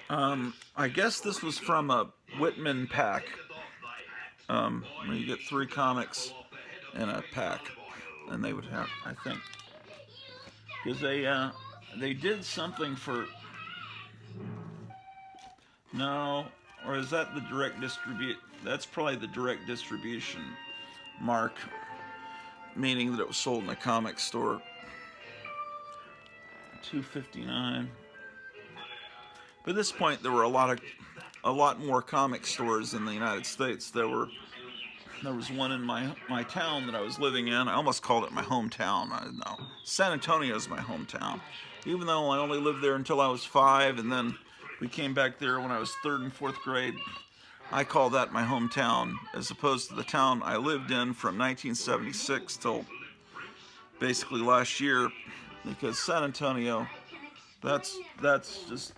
I guess this was from a Whitman pack. Where you get 3 comics in a pack. And they would have, I think, because they did something for, no, or is that the direct distribute? That's probably the direct distribution mark. meaning that it was sold in a comic store. $2.59. But at this point, there were a lot more comic stores in the United States. There was one in my town that I was living in. I almost called it my hometown. No, San Antonio is my hometown. Even though I only lived there until I was 5, and then we came back there when I was 3rd and 4th grade. I call that my hometown, as opposed to the town I lived in from 1976 till basically last year, because San Antonio, that's just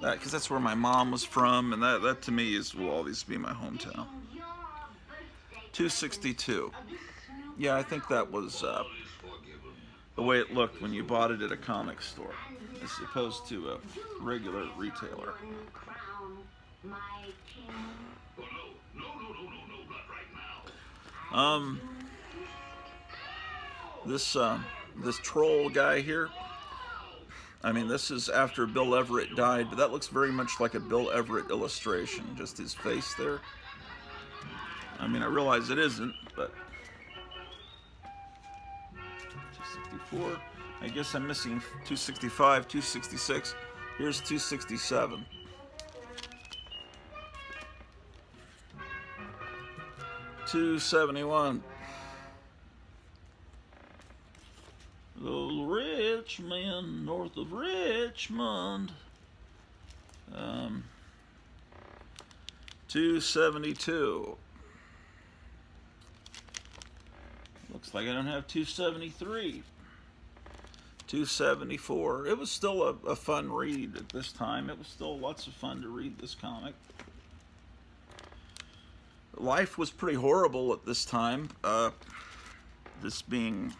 that, because that's where my mom was from, and that to me will always be my hometown. 262. Yeah, I think that was the way it looked when you bought it at a comic store, as opposed to a regular retailer. This troll guy here, I mean, this is after Bill Everett died, but that looks very much like a Bill Everett illustration, just his face there. I mean, I realize it isn't, but 264. I guess I'm missing 265, 266. Here's 267. $271. Those rich men north of Richmond. 272. Looks like I don't have 273. 274. It was still a fun read at this time. It was still lots of fun to read this comic. Life was pretty horrible at this time. This being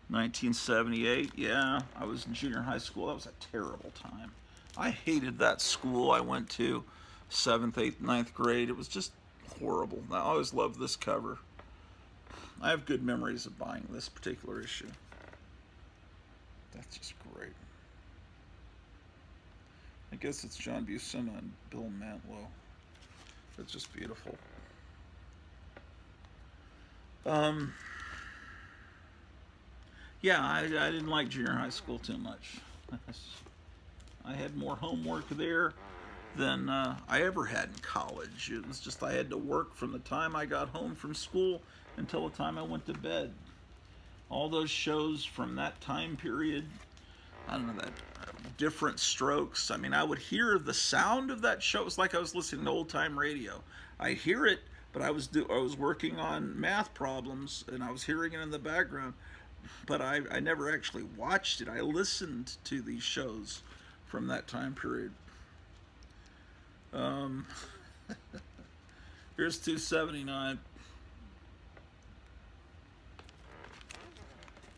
1978, yeah, I was in junior high school. That was a terrible time. I hated that school I went to, 7th, 8th, 9th grade. It was just horrible. I always loved this cover. I have good memories of buying this particular issue. That's just great. I guess it's John Buscema and Bill Mantlo. It's just beautiful. Yeah, I didn't like junior high school too much. I had more homework there than I ever had in college. It was just I had to work from the time I got home from school until the time I went to bed. All those shows from that time period, I don't know, that Different Strokes. I mean, I would hear the sound of that show. It was like I was listening to old-time radio. I hear it, but I was working on math problems, and I was hearing it in the background. But I never actually watched it. I listened to these shows from that time period. Here's 279.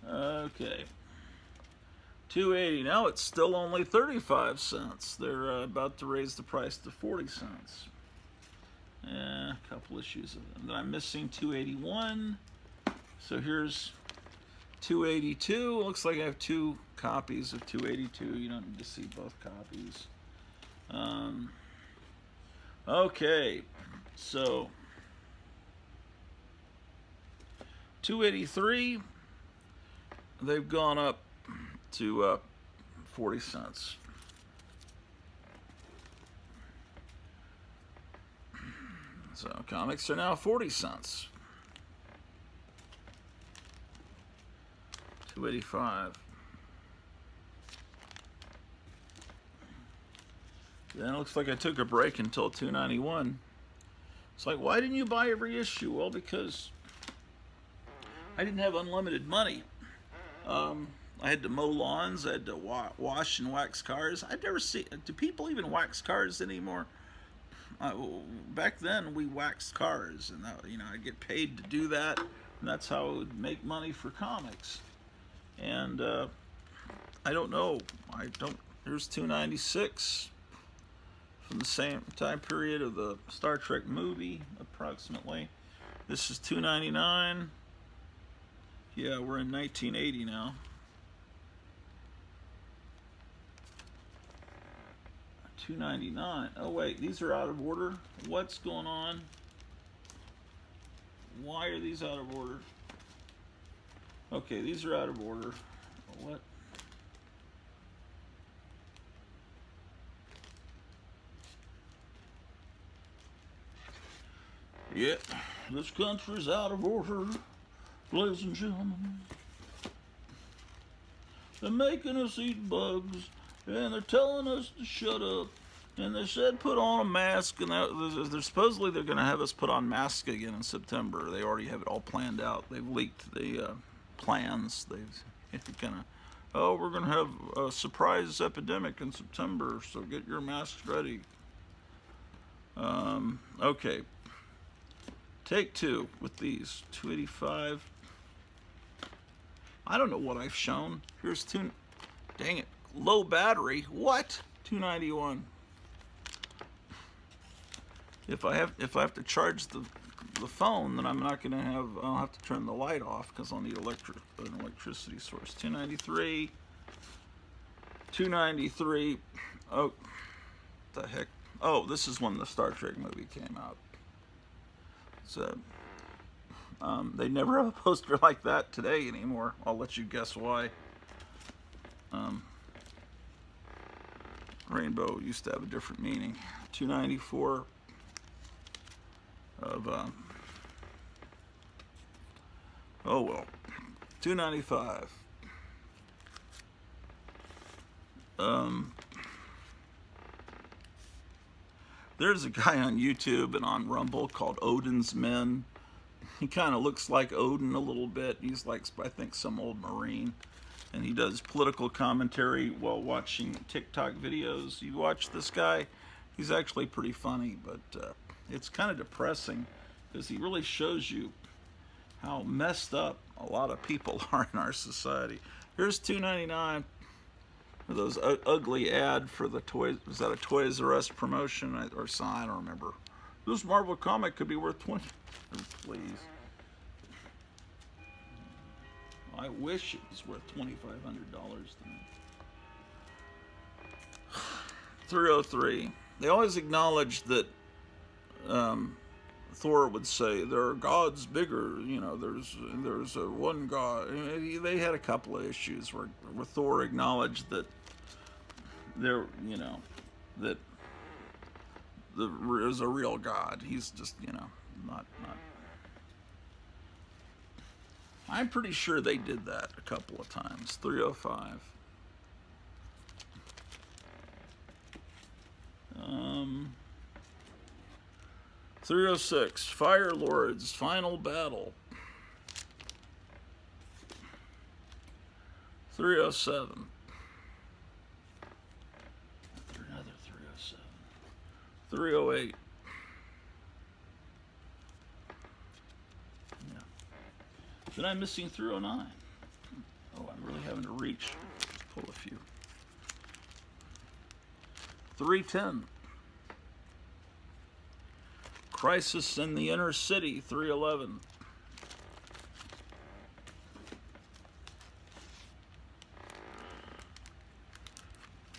Okay. 280. Now it's still only 35 cents. They're about to raise the price to 40 cents. A couple issues. And then I'm missing 281. So here's 282. Looks like I have 2 copies of 282. You don't need to see both copies. Okay. So 283. They've gone up to 40 cents. So comics are now 40 cents. 285. Then it looks like I took a break until 291. It's like, why didn't you buy every issue? Well, because I didn't have unlimited money. I had to mow lawns. I had to wash and wax cars. I'd never see. Do people even wax cars anymore? Back then, we waxed cars, and I'd get paid to do that, and that's how I would make money for comics. And I don't know. Here's 296 from the same time period of the Star Trek movie, approximately. This is 299. Yeah, we're in 1980 now. 299. Oh wait, these are out of order. What's going on? Why are these out of order? Okay, these are out of order. What? Yeah, this country's out of order, ladies and gentlemen. They're making us eat bugs, and they're telling us to shut up. And they said put on a mask, and they're supposedly they're going to have us put on masks again in September. They already have it all planned out. They've leaked the plans. They're gonna, oh, we're going to have a surprise epidemic in September, so get your masks ready. Okay. Take two with these. 285. I don't know what I've shown. Here's two. Dang it. Low battery. What? 291. If I have to charge the phone, then I'm not gonna have. I'll have to turn the light off because I'll need an electricity source. 293. 293. Oh, the heck. Oh, this is when the Star Trek movie came out. So they never have a poster like that today anymore. I'll let you guess why. Rainbow used to have a different meaning. 294 of oh well. 295. There's a guy on YouTube and on Rumble called Odin's Men. He kind of looks like Odin a little bit. He's like, I think, some old Marine. And he does political commentary while watching TikTok videos. You watch this guy, he's actually pretty funny, but it's kind of depressing because he really shows you how messed up a lot of people are in our society. Here's $2.99 for those ugly ad for the toys. Was that a Toys R Us promotion or sign? I don't remember. This Marvel comic could be worth 20. Please. I wish it was worth $2,500 to me. 303. They always acknowledge that Thor would say there are gods bigger. You know, there's a one god. They had a couple of issues where Thor acknowledged that there, you know, that there is a real god. He's just, you know, not. I'm pretty sure they did that a couple of times. 305. 306. Fire Lord's Final Battle. 307. Another 307. 308. Then I'm missing 309. Oh, I'm really having to reach. Let's pull a few. 310. Crisis in the Inner City, 311.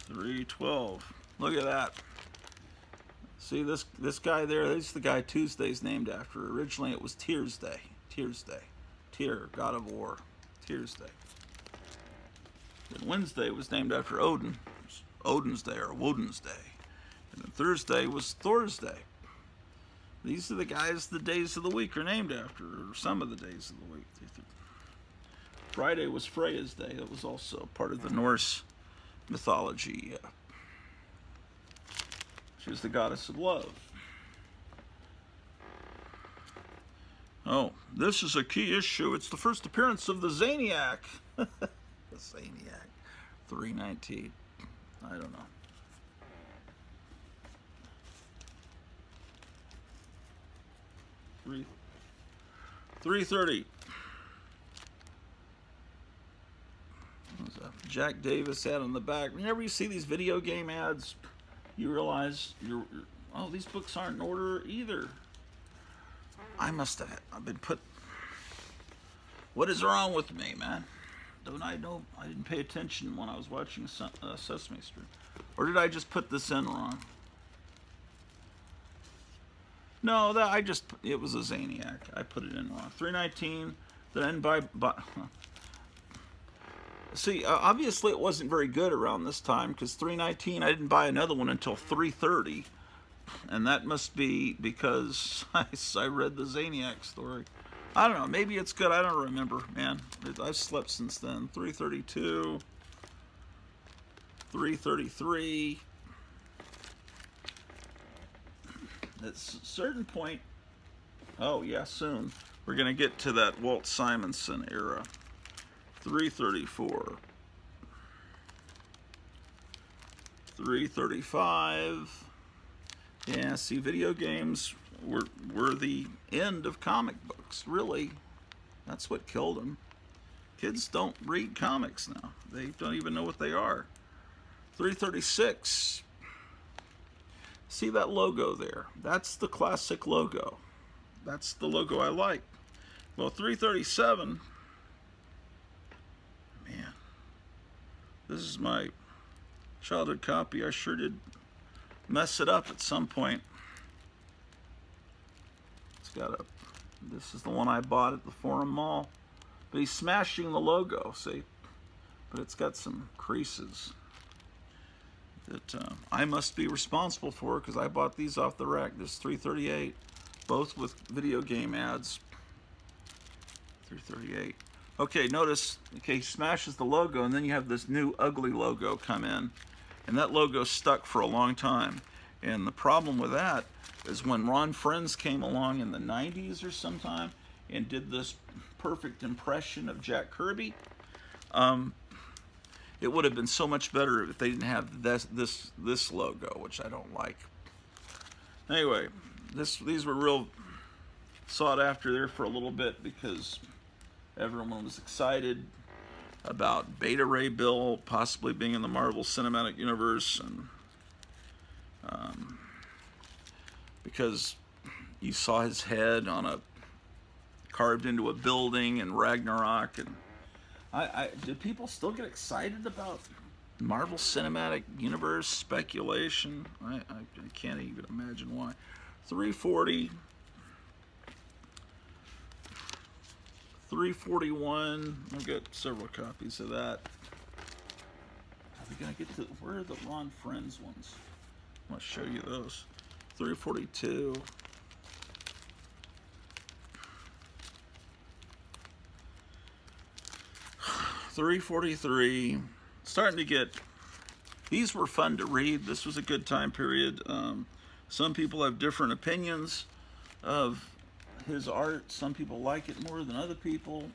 312. Look at that. See this guy there? This is the guy Tuesday's named after. Originally it was Tears Day. Tears Day. Tyr, god of war. Tears Day. Then Wednesday was named after Odin. Odin's Day or Woden's Day. And then Thursday was Thor's Day. These are the guys the days of the week are named after, or some of the days of the week. Friday was Freya's Day. That was also part of the Norse mythology. She was the goddess of love. Oh, this is a key issue. It's the first appearance of the Zaniac. The Zaniac. 319. I don't know. 330. There's a Jack Davis ad on the back. Whenever you see these video game ads, you realize oh, these books aren't in order either. I've been put. What is wrong with me, man? Don't I know? I didn't pay attention when I was watching Sesame Street. Or did I just put this in wrong? No, it was a Zaniac. I put it in wrong. 319. Then see, obviously it wasn't very good around this time because 319. I didn't buy another one until 330, and that must be because I read the Zaniac story. I don't know. Maybe it's good. I don't remember, man. I've slept since then. 332. 333. At a certain point, oh yeah, soon, we're going to get to that Walt Simonson era. 334. 335. Yeah, see, video games were the end of comic books, really. That's what killed them. Kids don't read comics now. They don't even know what they are. 336. See that logo there? That's the classic logo. That's the logo I like. Well, 337, man, this is my childhood copy. I sure did mess it up at some point. This is the one I bought at the Forum Mall. But he's smashing the logo, see? But it's got some creases that I must be responsible for because I bought these off the rack. This 338, both with video game ads. 338. Okay, notice, okay, he smashes the logo, and then you have this new ugly logo come in. And that logo stuck for a long time. And the problem with that is when Ron Frenz came along in the 90s or sometime and did this perfect impression of Jack Kirby, it would have been so much better if they didn't have this logo, which I don't like. Anyway, these were real sought after there for a little bit because everyone was excited about Beta Ray Bill possibly being in the Marvel Cinematic Universe, and because you saw his head carved into a building in Ragnarok, and do people still get excited about Marvel Cinematic Universe speculation? I can't even imagine why. 340, 341. I've got several copies of that. Are we gonna get to where are the Ron Frenz ones? I want to show you those. 342. 343. Starting to get, these were fun to read. This was a good time period. Some people have different opinions of his art. Some people like it more than other people.